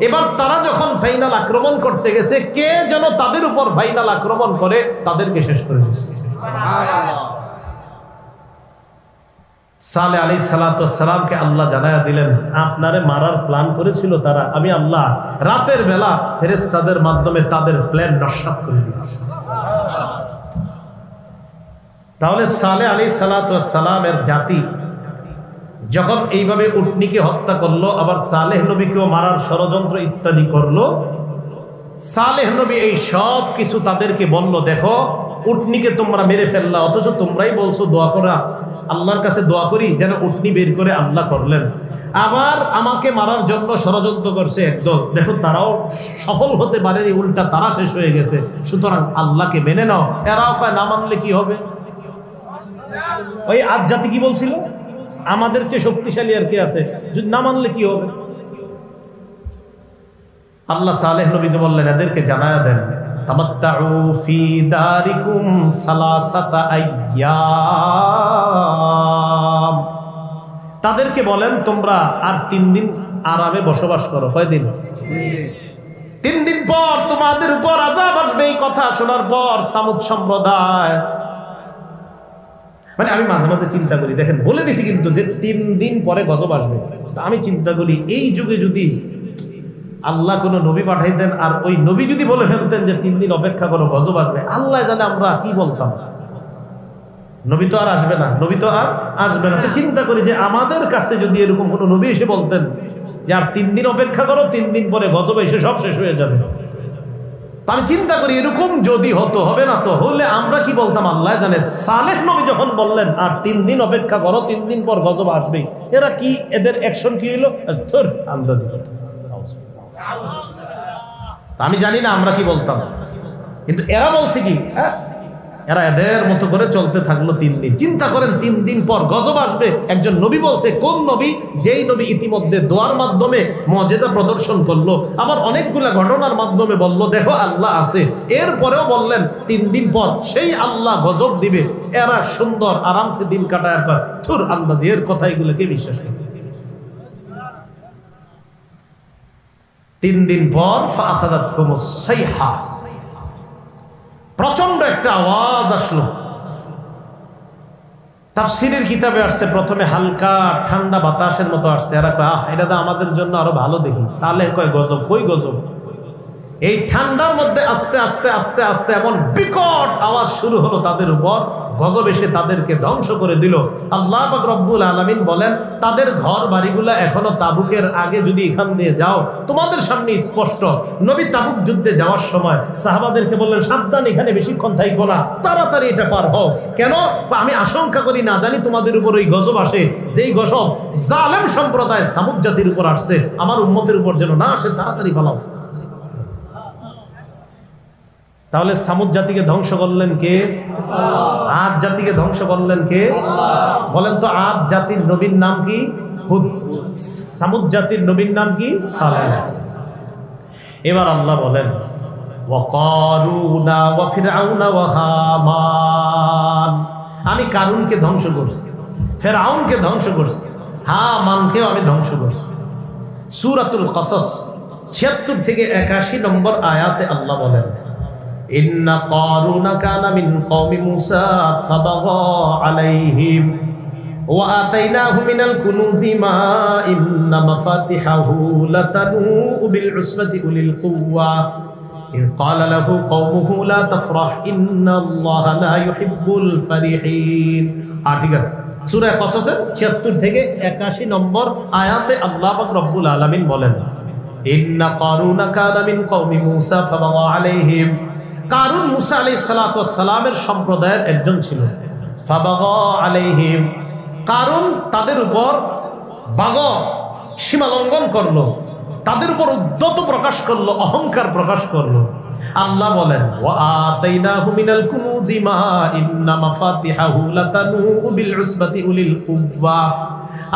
এবার তারা যখন ফাইনাল আক্রমণ করতে গেছে কে যেন তাদের উপর ফাইনাল আক্রমণ করে তাদেরকে শেষ করে দিচ্ছে। সালেহ আলাইহিস সালাতু ওয়াস সালামকে আল্লাহ জানায়া দিলেন আপনারে মারার প্ল্যান করেছিল তারা, আমি আল্লাহ রাতের বেলা ফেরেশতাদের মাধ্যমে তাদের প্ল্যান নস্যাৎ করে দিয়েছি। তাহলে সালেহ আলাইহিস সালাতু ওয়াস সালামের জাতি যখন এইভাবে উটনিকে হত্যা করলো, আবার সালেহ নবীকেও মারার ষড়যন্ত্র ইত্যাদি করলো, সালেহ নবী এই সব কিছু তাদেরকে বলল দেখো উটনিকে তোমরা মেরে ফেললা, অথচ তোমরাই বলছো দোয়া করা, আল্লাহর কাছে দোয়া করি যেন উটনি বের করে আল্লাহ করলেন। আবার আমাকে মারার জন্য ষড়যন্ত্র করছে একদল, দেখো তারাও সফল হতে পারেনি, উল্টা তারা শেষ হয়ে গেছে। সুতরাং আল্লাহকে মেনে নাও। এরাও কয় না মানলে কি হবে? ওই আজ জাতি কি বলছিল? আমাদের চেয়ে শক্তিশালী আর কি আছে, যদি না মানলে কি হবে? আল্লাহ সালেহ নবীকে বললেন এদেরকে জানায়া দেন তামাত্তাউ ফি দারিকুম সালাসাতা আইয়াম, তাদেরকে বলেন তোমরা আর 3 দিন আরামে বসবাস করো। কয়দিন? 3 দিন পর তোমাদের উপর আযাব আসবে। এই কথা শোনার পর সামুদ সম্প্রদায়, মানে আমি মাঝে মাঝে চিন্তা করি, দেখেন বলে দিছি কিন্তু যে 3 দিন পরে গজব আসবে। আমি চিন্তা করি এই যুগে যদি আল্লাহ কোনো নবী পাঠাইতেন আর ওই নবী যদি বলে ফেলতেন যে 3 দিন অপেক্ষা করো গজব আসবে, আল্লাহ জানে আমরা কি বলতাম। নবী তো আর আসবে না, তো চিন্তা করি যে আমাদের কাছে যদি এরকম কোনো নবী এসে বলতেন যে আর 3 দিন অপেক্ষা করো, 3 দিন পরে গজব এসে সব শেষ হয়ে যাবে। আমি চিন্তা করি এরকম যদি হতো, হবে না তো, হলে আমরা কি বলতাম আল্লাহ জানে। সালেহ নবী যখন বললেন আর 3 দিন অপেক্ষা করো, 3 দিন পর গজব আসবে, এরা কি, এদের অ্যাকশন কি হলো? আন্দাজি কথা। আমি জানি না আমরা কি বলতাম, কিন্তু এরা বলছে কি এরা এদের মতো করে চলতে থাকলো 3 দিন। চিন্তা করেন 3 দিন পর গজব আসবে। একজন নবী বলছে, কোন নবী? যেই নবী ইতিমধ্যে দোয়ার মাধ্যমে মুআজিজা প্রদর্শন করলো, আবার অনেকগুলা ঘটনার মাধ্যমে বলল দেখো আল্লাহ আছে, এরপরেও বললেন 3 দিন পর সেই আল্লাহ গজব দিবে। এরা সুন্দর আরামসে দিন কাটায়, থুর আন্দাজি, এর কথা এগুলো কে বিশ্বাস করে? 3 দিন পর ফাআখাযাতহুমুস সাইহা, প্রচন্ড একটা আওয়াজ আসলো। তাফসীরের কিতাবে আসছে প্রথমে হালকা ঠান্ডা বাতাসের মতো আসছে। এরা কয় এটা তো আমাদের জন্য আরো ভালো দেখি। সালেহ কয় গজব, কই গজব? এই ঠান্ডার মধ্যে আস্তে আস্তে আস্তে আস্তে এমন বিকট আওয়াজ শুরু হলো তাদের উপর, গজব এসে তাদেরকে ধ্বংস করে দিল। আল্লাহ পাক রব্বুল আলামিন বলেন, তাদের ঘর বাড়িগুলা এখনো তাবুকের আগে যদি এখান দিয়ে যাও তোমাদের সামনে স্পষ্ট। নবী তাবুক যুদ্ধে যাওয়ার সময় সাহাবাদেরকে বললেন, সাবধান, এখানে বেশিক্ষণ থাকো না, তাড়াতাড়ি এটা পার হও। কেন? আমি আশঙ্কা করি না জানি তোমাদের উপর ওই গজব আসে, যেই গজব জালেম সম্প্রদায় সামুদ জাতির উপর আসছে, আমার উম্মতের উপর যেন না আসে, তাড়াতাড়ি পালাও। তাহলে সামুদ জাতিকে ধ্বংস করলেন কে? আদ জাতিকে ধ্বংস করলেন কে? বলেন তো, আদ জাতির নবীর নাম কি? হুদ। সামুদ জাতির নবীর নাম কি? সালেহ। এবার আল্লাহ বলেন, ওয়া কারুনা ওয়া ফিরআউনা ওয়া হামান, আমি কারুনকে ধ্বংস করছি, ফিরআউনকে ধ্বংস করছি, হামানকেও আমি ধ্বংস করছি। সূরাতুল কসস ৭৬ থেকে ৮১ নম্বর আয়াতে আল্লাহ বলেন, ইন্না কারুনা কানা মিন কওমি মূসা ফাবাগা আলাইহিম ওয়া আতাইনাহু মিনাল কুনুজি মা ইন্না মাফাতিহাহু লাতানূউ বিল উসবাতি উলিল কুওয়া ইয ক্বালা লাহু কওমুহু লা তাফরাহ ইন্নাল্লাহা লা ইউহিব্বুল ফারিহিন। ঠিক আছে, সূরা কসসের ৭৬ থেকে ৮১ নম্বর আয়াতে আল্লাহ পাক রব্বুল আলামিন বলেন, ইন্না কারুনা কানা মিন কওমি মূসা ফাবাগা আলাইহিম, কারুন মুসা আলাইহিস সালাতু ওয়াস সালামের সম্প্রদায়ের একজন ছিল। ফাবাগা আলাইহিম, কারুন তাদের উপর বাগা, সীমা লঙ্ঘন করলো, তাদের উপর উদ্ধত প্রকাশ করলো, অহংকার প্রকাশ করলো। আল্লাহ বলেন, ওয়া আতাইনাহু মিনাল কুনুজি মা ইন্না মাফাতিহাহু লাতানূউ বিল উসবাতি উলিল কুওয়া।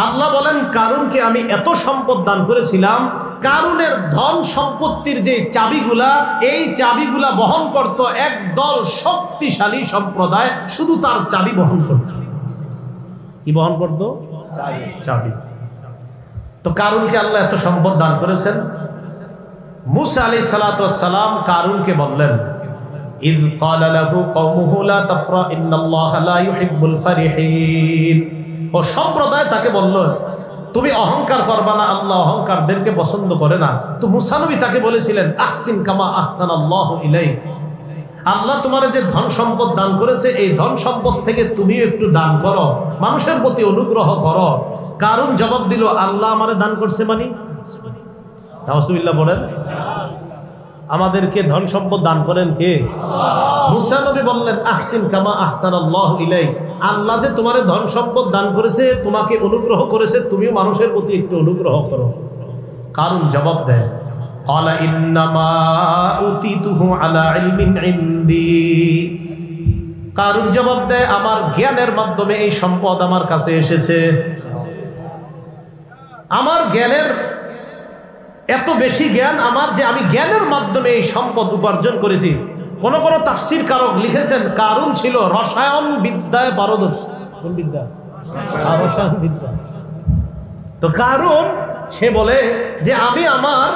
আল্লাহ বলেন, কারুনকে আমি এত সম্পদ দান করেছিলাম, কারুনের ধন সম্পত্তির যে চাবিগুলা, এই চাবিগুলা বহন করত একদল শক্তিশালী সম্প্রদায়, শুধু তার চাবি বহন করত। কি বহন করত? চাবি। তো কারুনকে আল্লাহ এত সম্পদ দান করেছেন। মুসা আলাইহিস সালাতু ওয়াস সালাম কারুনকে বললেন, ইয ক্বালা লাহু কওমুহু লা তাফরা ইন্নাল্লাহা লা ইউহিব্বুল ফারিহিন। ও সম্প্রদায় তাকে বলল, তুমি অহংকার করবা না, আল্লাহ অহংকারদেরকে পছন্দ করে না। তো মুসা নবী তাকে বলেছিলেন, আহসিন কামা আহসানাল্লাহু ইলাইক, আল্লাহ তোমার যে ধন সম্পদ দান করেছে, এই ধন সম্পদ থেকে তুমিও একটু দান করো, মানুষের প্রতি অনুগ্রহ করো। কারুন জবাব দিল, আল্লাহ আমারে দান করছে মানে? নাউজুবিল্লাহ বলেন, আমাদেরকে ধন সম্পদ দান করেন কে? মুসা নবী বললেন, আহসিন কামা আহসানাল্লাহু ইলাইক, আল্লাহ যে তোমারে ধন সম্পদ দান করেছে, তোমাকে অনুগ্রহ করেছে, তুমিও মানুষের প্রতি একটু অনুগ্রহ করো। কারুন জবাব দেয়, ক্বালা ইন্নামা উতিতুহু আলা ইলমিন ইনদি। কারুন জবাব দেয়, আমার জ্ঞানের মাধ্যমে এই সম্পদ আমার কাছে এসেছে। আমার জ্ঞানের এত বেশি জ্ঞান আমার, যে আমি জ্ঞানের মাধ্যমে এই সম্পদ উপার্জন করেছি। কোন কোন তাফসীর কারক লিখেছেন, কারুন ছিল রসায়ন বিদ্যায় পারদর্শী। কোন বিদ্যা? রসায়ন বিদ্যা। তো কারুন সে বলে যে আমি আমার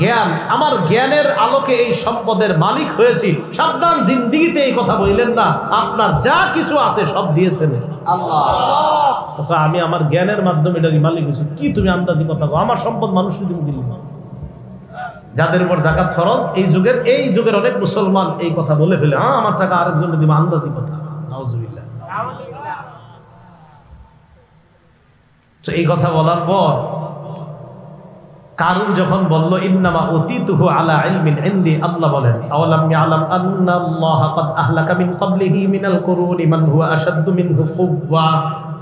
জ্ঞান, আমার জ্ঞানের আলোকে এই সম্পদের মালিক হয়েছি। সাবধান, জিন্দেগিতে এই কথা বললেন না, আপনার যা কিছু আছে সব দিয়েছেন আল্লাহ। তো আমি আমার জ্ঞানের মাধ্যমে এটারই মালিক হয়েছি। কি তুমি আন্দাজি কথা কও? আমার সম্পদ মানুষকে তুমি দিলি না। যাদের উপর যাকাত ফরজ, এই যুগের অনেক মুসলমান এই কথা বলে ফেলে, আমার টাকা আরেকজনকে দিব, আন্দাজি কথা। নাউজুবিল্লাহ। তো এই কথা বলার পর কারুন যখন বলল, ইন্নামা উতিতুহু আলা ইলমিন ইনদি, আল্লাহ বলেন, আওয়ালাম ইয়ালাম আন্নাল্লাহা ক্বাদ আহলাকা মিন ক্বাবলিহি মিনাল কুরুনি মান হুয়া আশাদ্দু মিনহু কুওয়া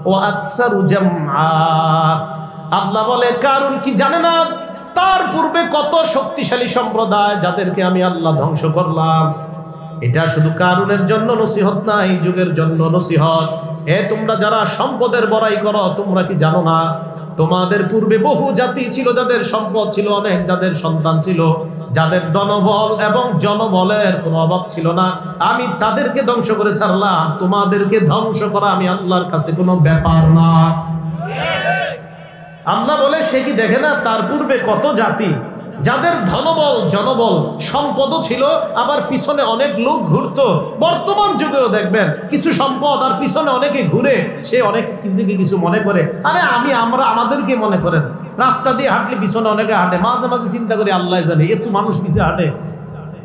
ওয়া আকসারু জামআ। আল্লাহ বলে, কারুন কি জানে না তার পূর্বে কত শক্তিশালী সম্প্রদায় যাদেরকে আমি আল্লাহ ধ্বংস করলাম। এটা শুধু কারুনের জন্য নসিহত না, এই যুগের জন্য নসিহত। তোমরা যারা সম্পদের বড়াই করো, তোমরা কি জানো না তোমাদের পূর্বে বহু জাতি ছিল যাদের সম্পদ ছিল অনেক, যাদের সন্তান ছিল, যাদের ধনবল এবং জনবলের কোনো অভাব ছিল না। আমি তাদেরকে ধ্বংস করে ছাড়লাম, তোমাদেরকে ধ্বংস করা আমি আল্লাহর কাছে কোনো ব্যাপার না। আল্লাহ বলে সে কি দেখে না তার পূর্বে কত জাতি যাদের ধনবল জনবল সম্পদও ছিল, আবার পিছনে অনেক লোক ঘুরতো। বর্তমান যুগেও দেখবেন কিছু সম্পদ আর পিছনে অনেকে ঘুরে, সে অনেক কিছু মনে করে, আরে আমরা আমাদেরকে মনে করেন। রাস্তা দিয়ে হাঁটলে পিছনে অনেকে হাঁটে, মাঝে মাঝে চিন্তা করি আল্লাহ জানে এত মানুষ পিছিয়ে হাঁটে,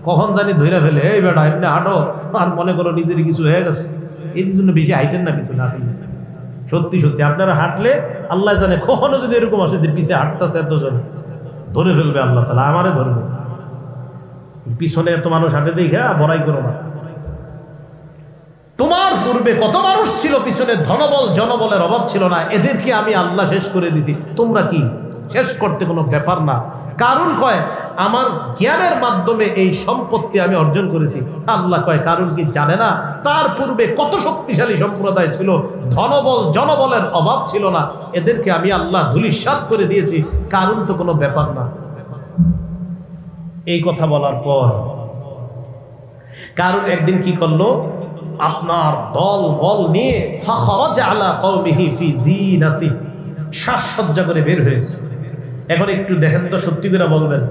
কখন জানি ধরে ফেলে, এই বেটা এমনি হাঁটো, আর মনে করো নিজের কিছু হয়ে গেছে। এই জন্য বেশি হাইটেন না পিছনে হাঁটলে। সত্যি সত্যি আপনারা হাঁটলে আল্লাহ জানে কখনো যদি এরকম আসে যে পিছিয়ে হাঁটতেছে এতজন, ধরে ফেলবে আল্লাহ তাআলা, আমারে ধরবে। পিছনে এত মানুষ হাঁটে দেখে বড়াই করো না। তোমার পূর্বে কত মানুষ ছিল পিছনে, ধনবল জনবলের অভাব ছিল না, এদেরকে আমি আল্লাহ শেষ করে দিছি। তোমরা কি শেষ করতে কোনো ব্যাপার না। কারণ কয় আমার জ্ঞানের মাধ্যমে এই সম্পত্তি আমি অর্জন করেছি। আল্লাহ কয় কারণ কি জানে না তার পূর্বে কত শক্তিশালী সম্প্রদায় ছিল, ধনবল জনবলের অভাব ছিল না, এদেরকে আমি আল্লাহ ধূলিসাৎ করে দিয়েছি। কারণ তো কোনো ব্যাপার না। এই কথা বলার পর কারণ একদিন কি করলো, আপনার দল বল নিয়ে ফাখরাজা আলা কওমিহি ফি জিনাতিহি, সাজসজ্জা করে বের হয়েছে। এখন একটু দেখেন তো, সত্যি করে বলবেন,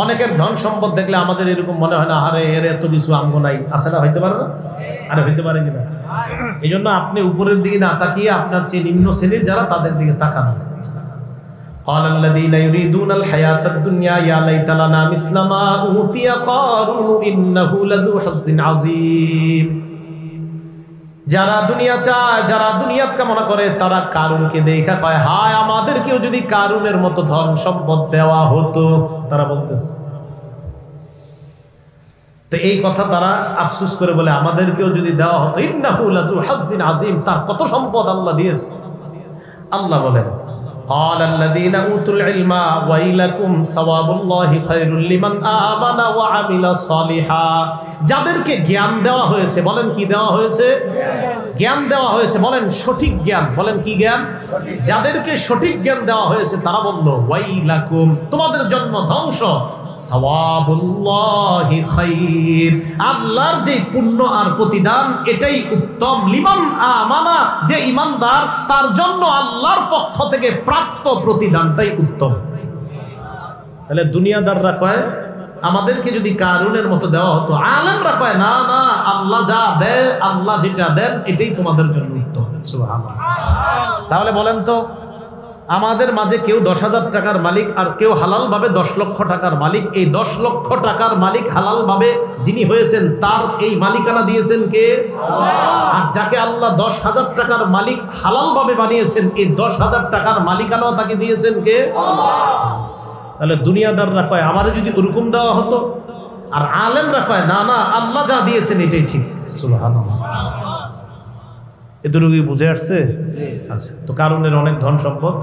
অনেকের ধন সম্পদ দেখলে আমাদের এরকম মনে হয় না, আরে এর এত কিছু আমগো নাই, আছে না? হইতে পারে না? আরে হইতে পারে কিনা? এই জন্য আপনি উপরের দিকে না তাকিয়ে আপনার চেয়ে নিম্ন শ্রেণীর যারা তাদের দিকে তাকান। قال الذين يريدون الحياة الدنيا يا ليت لنا مثل ما أوتي قارون إنه لذو حظ عظيم। যারা দুনিয়া চায়, যারা দুনিয়াত কামনা করে, তারা কারুনকে দেখা পায়, হায় আমাদেরকেও যদি কারুনের মতো ধন সম্পদ দেওয়া হতো। তারা বলতেছে, তো এই কথা তারা আফসোস করে বলে আমাদেরকেও যদি দেওয়া হতো। ইন্নাহু লাযু হাজ্জিন আযীম, তার কত সম্পদ আল্লাহ দিয়েছে। আল্লাহ বলেন قال الذين اوتوا العلم ويلكم ثواب الله خير لمن آمن وعمل صالحا। যাদেরকে জ্ঞান দেওয়া হয়েছে, বলেন কি দেওয়া হয়েছে? জ্ঞান দেওয়া হয়েছে, বলেন সঠিক জ্ঞান, বলেন কি জ্ঞান? যাদেরকে সঠিক জ্ঞান দেওয়া হয়েছে তারা বলল ওয়াইলাকুম, তোমাদের জন্য ধ্বংস, সাওয়াবুল্লাহি খাইর, আল্লাহর যে পুণ্য আর প্রতিদান এটাই উত্তম, লিমান আমানা, যে ঈমানদার তার জন্য আল্লাহর পক্ষ থেকে প্রাপ্ত প্রতিদানটাই উত্তম। তাহলে দুনিয়াদাররা কয় আমাদেরকে যদি কারুনের মতো দেওয়া হতো, আলেমরা কয় না না, আল্লাহ যা দেয়, আল্লাহ যেটা দেন এটাই তোমাদের জন্য উত্তম। সুবহানাল্লাহ। তাহলে বলেন তো, আমাদের মাঝে কেউ 10,000 টাকার মালিক আর কেউ হালাল ভাবে 10 লক্ষ টাকার মালিক। এই 10 লক্ষ টাকার মালিক হালাল ভাবে যিনি হয়েছেন তার এই মালিকানা দিয়েছেন কে? আর যাকে আল্লাহ 10,000 টাকার মালিক হালাল ভাবে বানিয়েছেন, এই 10,000 টাকার মালিকানাও তাকে দিয়েছেন কে? তাহলে দুনিয়াদাররা কয় আমারে যদি ওরকম দেওয়া হতো, আর আলেমরা কয় না না, আল্লাহ যা দিয়েছেন এটাই ঠিক। সুবহানাল্লাহ। এদুরুগি বুঝে আসছে? আচ্ছা, তো কারুনের অনেক ধন সম্পদ।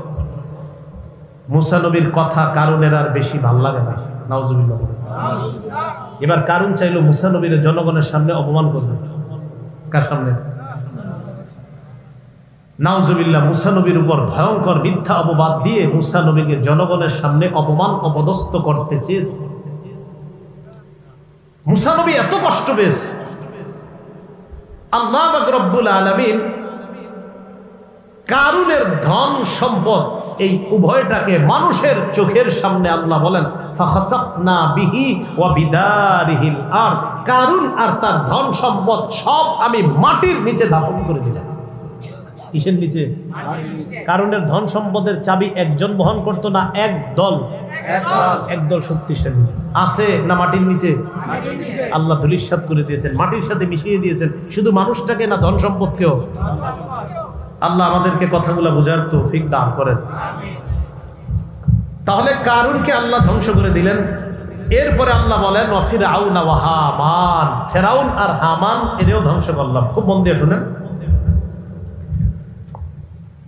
মুসা নবীর কথা কারুনের আর বেশি ভাল লাগে না, নাউজুবিল্লাহ। এবার কারুন চাইলো মুসা নবীর জনগণের সামনে অপমান করবে। কার সামনে? নাউজুবিল্লাহ। মুসা নবীর উপর ভয়ঙ্কর মিথ্যা অপবাদ দিয়ে মুসা নবীকে জনগণের সামনে অপমান অপদস্থ করতে চেয়েছে। মুসা নবী এত কষ্ট পেয়েছে, আল্লাহ পাক রব্বুল আলামিন কারুনের ধন সম্পদ এই উভয়টাকে মানুষের চোখের সামনে আল্লাহ বলেন ফাখাসাফনা বিহি ওয়া বিদারিহিল আর, কারুন আর তার ধন সম্পদ সব আমি মাটির নিচে দাফন করে দিলাম। কিসের নিচে? কারুনের ধন সম্পদের চাবি একজন বহন করতো না, একদল শক্তিশালী আছে না মাটির নিচে? আল্লাহ ধূলিসাৎ করে দিয়েছেন, মাটির সাথে মিশিয়ে দিয়েছেন, শুধু মানুষটাকে না ধন সম্পদকেও। আল্লাহ আমাদেরকে কথাগুলো বোঝার তৌফিক দান করেন। তাহলে কারুনকে আল্লাহ ধ্বংস করে দিলেন। এরপরে আল্লাহ বলেন ওয়া ফিরআউনা ওয়া হামান, ফিরআউন আর হামান এদেরও ধ্বংস করলাম। খুব মন দিয়ে শুনেন।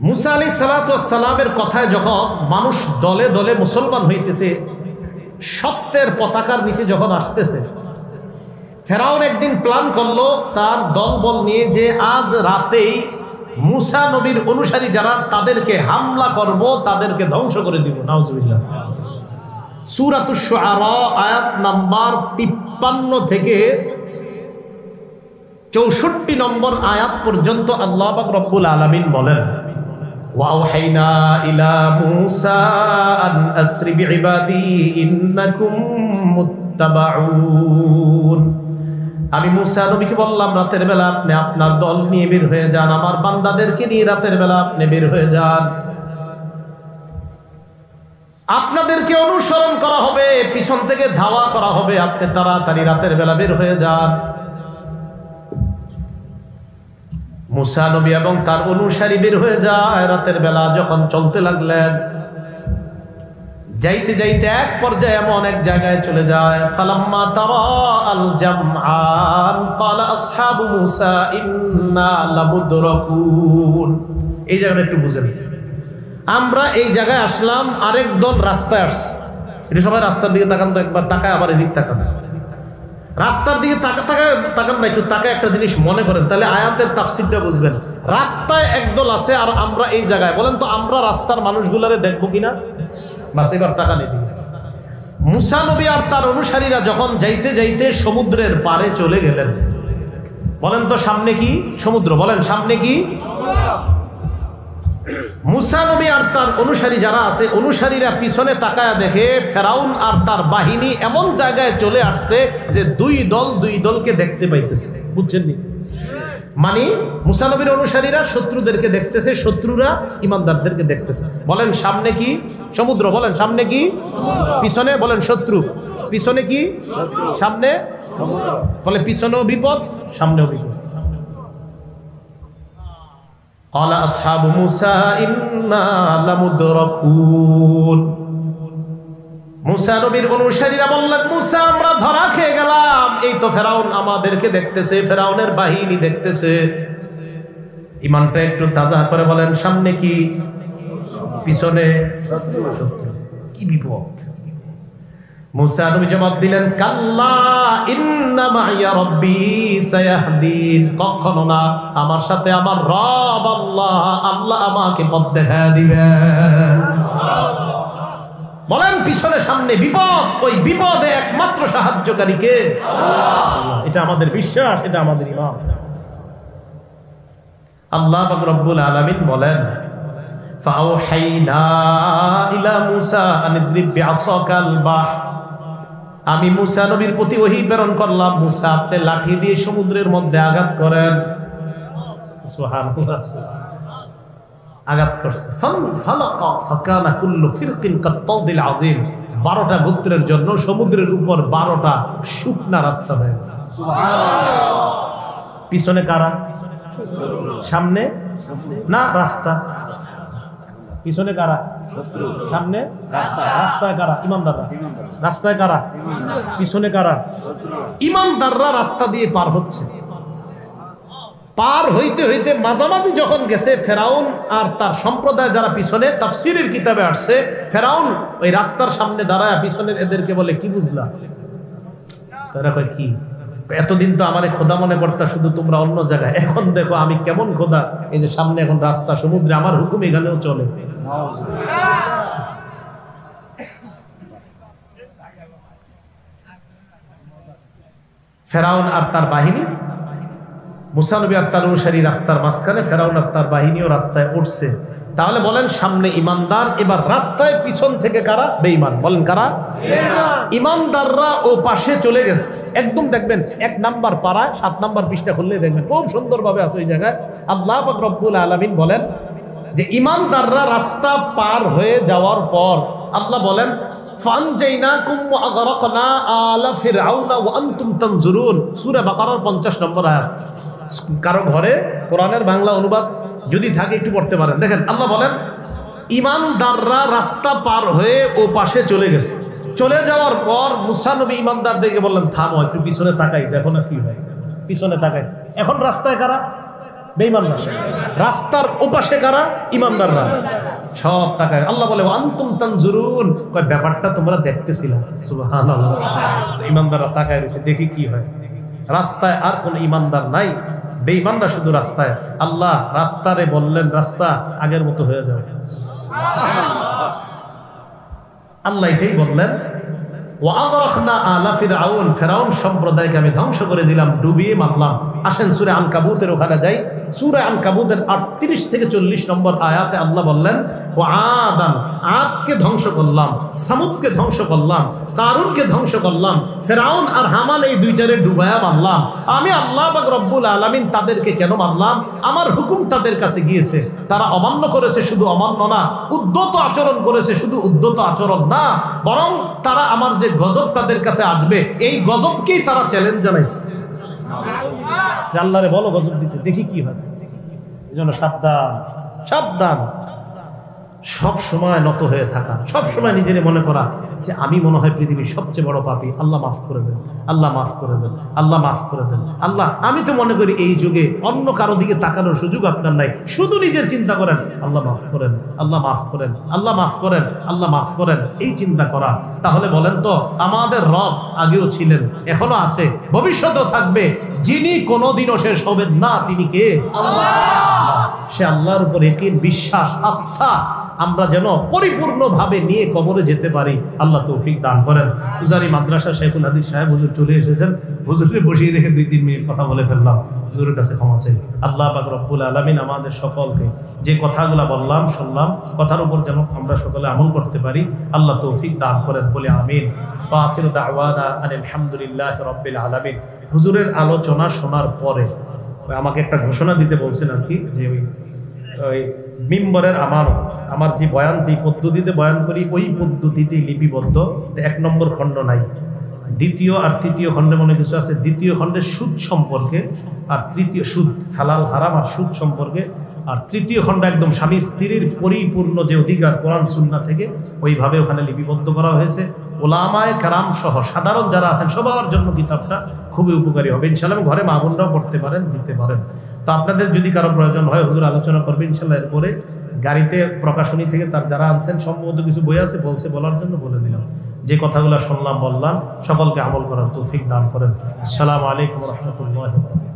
মুসা আলাইহিস সালাতু ওয়াস সালামের কথায় যখন মানুষ দলে দলে মুসলমান হইতেছে, সত্যের পতাকার নিচে যখন আসতেছে, ফেরাউন একদিন প্ল্যান করলো তার দলবল নিয়ে যে আজ রাতেই মুসা নবীর অনুসারী যারা তাদেরকে হামলা করব, তাদেরকে ধ্বংস করে দিব। নাউজুবিল্লাহ। সূরাতুশ শুআরা আয়াত নাম্বার 53 থেকে 64 নম্বর আয়াত পর্যন্ত আল্লাহ পাক রব্বুল আলামিন বলেন, ওয়াওহাইনা ইলা মূসা আন আসরি বিইবাদি ইন্নাকুম মুত্তাবাউন। আমি মূসা নবীকে বললাম রাতের বেলা আপনি আপনার দল নিয়ে বের হয়ে যান, আমার বান্দাদেরকে নিয়ে রাতের বেলা আপনি বের হয়ে যান, আপনাদেরকে অনুসরণ করা হবে, পিছন থেকে ধাওয়া করা হবে, আপনি তাড়াতাড়ি রাতের বেলা বের হয়ে যান। মূসা নবী এবং তার অনুসারী বের হয়ে যায় রাতের বেলা। যখন চলতে লাগলেন, যাইতে যাইতে এক পর্যায়ে এমন এক জায়গায় চলে যায়, ফালাম্মা তারা আল জামআন ক্বালা আসহাবু মূসা ইন্না লামুদরাকুন। এই জায়গাটা একটু বুঝেন। আমরা এই জায়গায় আসলাম, আরেক দল রাস্তায় আসছে। এটা সবাই রাস্তার দিকে তাকান তো, একবার তাকায় আবার এদিক তাকান। রাস্তার দিকে তাকান না, একটু তাকায় একটা জিনিস মনে করেন, তাহলে আয়াতের তাফসীরটা বুঝবেন। রাস্তায় একদল আছে আর আমরা এই জায়গায়। বলেন তো আমরা রাস্তার মানুষগুলারে দেখবো কিনা? বাস এবার তাকান এদিকে। মূসা নবী আর তার অনুসারীরা যখন যাইতে যাইতে সমুদ্রের পারে চলে গেলেন, বলেন তো সামনে কি? সমুদ্র। বলেন সামনে কি? মূসা নবী আর তার অনুসারী যারা আছে, অনুসারীরা পিছনে তাকায়া দেখে ফেরাউন আর তার বাহিনী এমন জায়গায় চলে আসছে যে দুই দলকে দেখতে পাইতেছে। বুঝছেন নি? মানে মূসা নবীর অনুসারীরা শত্রুদেরকে দেখতেছে, শত্রুরা ইমানদারদেরকে দেখতেছে। বলেন সামনে কি? সমুদ্র। বলেন সামনে কি? পিছনে। বলেন শত্রু। পিছনে কি? সামনে। বলে পিছনেও বিপদ, সামনেও বিপদ। ক্বালা আসহাবু মূসা ইন্না লামুদরাকুন। মূসা নবীর অনুসারীরা বললেন, মূসা আমরা ধরা খেয়ে গেলাম। এই তো ফেরাউন আমাদেরকে দেখতেছে, ফেরাউনের বাহিনী দেখতেছে। ইমানটা একটু তাজা করে বলেন সামনে কি? পিছনে শত্রু। কি বিপদ! মূসা নবী জবাব দিলেন, কাল্লা ইন্না মাইয়া রাব্বি সায়াহদিন। কখনো না, আমার সাথে আমার রব আল্লাহ আমাকে পথ দেখায় দিবেন। বলেন পিছনে সামনে বিপদ, ওই বিপদে একমাত্র সাহায্যকারী কে? আল্লাহ। এটা আমাদের বিশ্বাস, এটা আমাদের ঈমান। আল্লাহ পাক রব্বুল আলামিন বলেন, ফাআওহাইনা ইলা মূসা আন ইদরিব বিআসাকাল বাহর। আমি মূসা নবীর প্রতি ওহী প্রেরণ করলাম, মূসা আপনি লাঠি দিয়ে সমুদ্রের মধ্যে আঘাত করেন। সুবহানাল্লাহ। আঘাত করছে, ফালাকা ফাকানা কুল্লু ফিরকিন কাত্তাউদিল আযীম। 12টা গোত্রের জন্য সমুদ্রের উপর 12টা শুকনা রাস্তা হয়ে গেছে। সুবহানাল্লাহ। পিছনে কারা? সামনে না রাস্তা? পিছনে কারা? শত্রু। সামনে রাস্তা। রাস্তায় কারা? ইমানদাররা। রাস্তায় কারা? পিছনে কারা? ইমানদাররা রাস্তা দিয়ে পার হচ্ছে। পার হইতে হইতে মাঝামাঝি যখন গেছে, ফেরাউন আর তার সম্প্রদায় যারা পিছনে, তাফসীরের কিতাবে আসছে ফেরাউন ওই রাস্তার সামনে দাঁড়ায় পিছনের এদেরকে বলে, কি বুঝলা? তারা কয় কি? এতদিন তো আমারে খোদা মনে করতা, শুধু তোমরা অন্য জায়গায়, এখন দেখো আমি কেমন খোদা। এই যে সামনে এখন রাস্তা, সমুদ্রে আমার হুকুম এখানেও চলে। ফেরাউন আর তার বাহিনী, মূসা নবী আর তার অনুসারী রাস্তার মাঝখানে, ফেরাউন আর তার বাহিনীও রাস্তায় উঠছে। তাহলে বলেন সামনে ইমানদার, এবার রাস্তায় পিছন থেকে কারা? বেঈমান। বলেন কারা? ইমানদাররা ও পাশে চলে গেছে। একদম দেখবেন 1 নাম্বার পাড়ায় 7 নাম্বার পৃষ্ঠা খুললে দেখবেন খুব সুন্দরভাবে আছে ওই জায়গায়। আল্লাহ পাক রব্বুল আলামিন বলেন যে ইমানদাররা রাস্তা পার হয়ে যাওয়ার পর আল্লাহ বলেন, ফানজাইনাকুম ওয়া আগরাকনা আলা ফিরআউনা ওয়া আনতুম তানজুরুন। সূরা বাকারার 50 নম্বর আয়াত। কারো ঘরে কোরআনের বাংলা অনুবাদ যদি থাকে একটু পড়তে পারেন। দেখেন আল্লাহ বলেন, ইমানদাররা রাস্তা পার হয়ে ও পাশে চলে গেছে। চলে যাওয়ার পর মূসা নবী ইমানদারদেরকে বললেন, থামো, একটু পিছনে তাকাই, দেখো না কি হয়। পিছনে তাকাই। এখন রাস্তায় কারা? বেঈমানরা। রাস্তার ওপাশে কারা? ইমানদাররা। সব তাকায়। আল্লাহ বলে, আনতুম তানজুরুন। ব্যাপারটা তোমরা দেখতেছিলা। সুবহানাল্লাহ। ইমানদাররা তাকায় রয়েছে, দেখি কি হয়। রাস্তায় আর কোন ইমানদার নাই, বেঈমানরা শুধু রাস্তায়। আল্লাহ রাস্তারে বললেন রাস্তা আগের মতো হয়ে যাবে। আল্লাহ এটাই বললেন, ওয়াগরাকনা আলা ফিরআউন, ফিরআউন সম্প্রদায়কে আমি ধ্বংস করে দিলাম, ডুবিয়ে মারলাম। আসেন সূরা আনকাবুতের ওখানে যাই। সূরা আনকাবুতের 38 থেকে 40 নম্বর আয়াতে আল্লাহ বললেন, ওয়া আদান, আদকে ধ্বংস করলাম, সামুদকে ধ্বংস করলাম, কারুনকে ধ্বংস করলাম, ফিরআউন আর হামান এই দুইটারে ডুবায়া মারলাম। আমি আল্লাহ পাক রব্বুল আলামিন তাদেরকে কেন মারলাম? আমার হুকুম তাদের কাছে গিয়েছে, তারা অমান্য করেছে, শুধু অমান্য না, উদ্ধত আচরণ করেছে, শুধু উদ্ধত আচরণ না, বরং তারা আমার যে গজব তাদের কাছে আসবে, এই গজবকেই তারা চ্যালেঞ্জ জানাইছে। আল্লাহরে বলো গজব দিতে, দেখি কি হয়। এই জন্য সাবধান, সাবধান। সব সময় নত হয়ে থাকা, সব সময় নিজের মনে করা যে আমি মনে হয় পৃথিবীর সবচেয়ে বড় পাপী, আল্লাহ মাফ করে দেন, আল্লাহ মাফ করে দেন, আল্লাহ মাফ করে দেন। আল্লাহ, আমি তো মনে করি এই যুগে অন্য কারো দিকে তাকানোর সুযোগ আপনার নাই, শুধু নিজের চিন্তা করেন, আল্লাহ মাফ করেন, আল্লাহ মাফ করেন, আল্লাহ মাফ করেন, আল্লাহ মাফ করেন, এই চিন্তা করা। তাহলে বলেন তো, আমাদের রব আগেও ছিলেন, এখনো আছে, ভবিষ্যতেও থাকবে। যিনি কোনোদিনও শেষ হবেন না, তিনি কে? আল্লাহ। সে আল্লাহর উপর ইয়াকিন, বিশ্বাস, আস্থা আমরা যেন পরিপূর্ণভাবে নিয়ে কবরে যেতে পারি। আল্লাহ তৌফিক দান করেন। উজারি মাদ্রাসা শেখুল হাদিস সাহেব হুজুর চলে এসেছেন, হুজুরকে বসিয়ে রেখে 2-3 মিনিট কথা বলে ফেললাম, হুজুরের কাছে ক্ষমা চাই। আল্লাহ পাক রব্বুল আলামিন আমাদের সকলকে যে কথাগুলো বললাম, শুনলাম, কথার উপর যেন আমরা সকলে আমল করতে পারি, আল্লাহ তৌফিক দান করেন, বলে আমিন। ওয়া আখিরু দাওয়ানা আনিল হামদুলিল্লাহি রাব্বিল আলামিন। হুজুরের আলোচনা শোনার পরে আমাকে একটা ঘোষণা দিতে বলছেন আর কি, যে ওই মিম্বরের আমার যে বয়ান, যে পদ্ধতিতে বয়ান করি ওই পদ্ধতিতে লিপিবদ্ধ। 1 নম্বর খণ্ড নাই, 2য় আর 3য় খণ্ডে মনে কিছু আছে। 2য় খণ্ডে সুদ সম্পর্কে, আর 3য় সুদ, হালাল হারাম আর সুদ সম্পর্কে, আর 3য় খণ্ড একদম স্বামী স্ত্রীর পরিপূর্ণ যে অধিকার কোরআন সুন্নাহ থেকে, ওইভাবে ওখানে লিপিবদ্ধ করা হয়েছে। ওলামায়ে কেরাম সহ সাধারণ যারা আছেন সবার জন্য কিতাবটা খুবই উপকারী হবে ইনশাআল্লাহ। ঘরে মা বোনরাও পড়তে পারেন, দিতে পারেন। তো আপনাদের যদি কারো প্রয়োজন হয়, হুজুর আলোচনা করবে ইনশাআল্লাহ। এরপরে গাড়িতে প্রকাশনী থেকে তার যারা আনছেন সম্ভবত কিছু বই আছে, বলছে বলার জন্য বলে দিলাম। যে কথাগুলো শুনলাম, বললাম, সকলকে আমল করার তৌফিক দান করেন। আসসালামু আলাইকুম ওয়া রাহমাতুল্লাহি ওয়া বারাকাতুহু।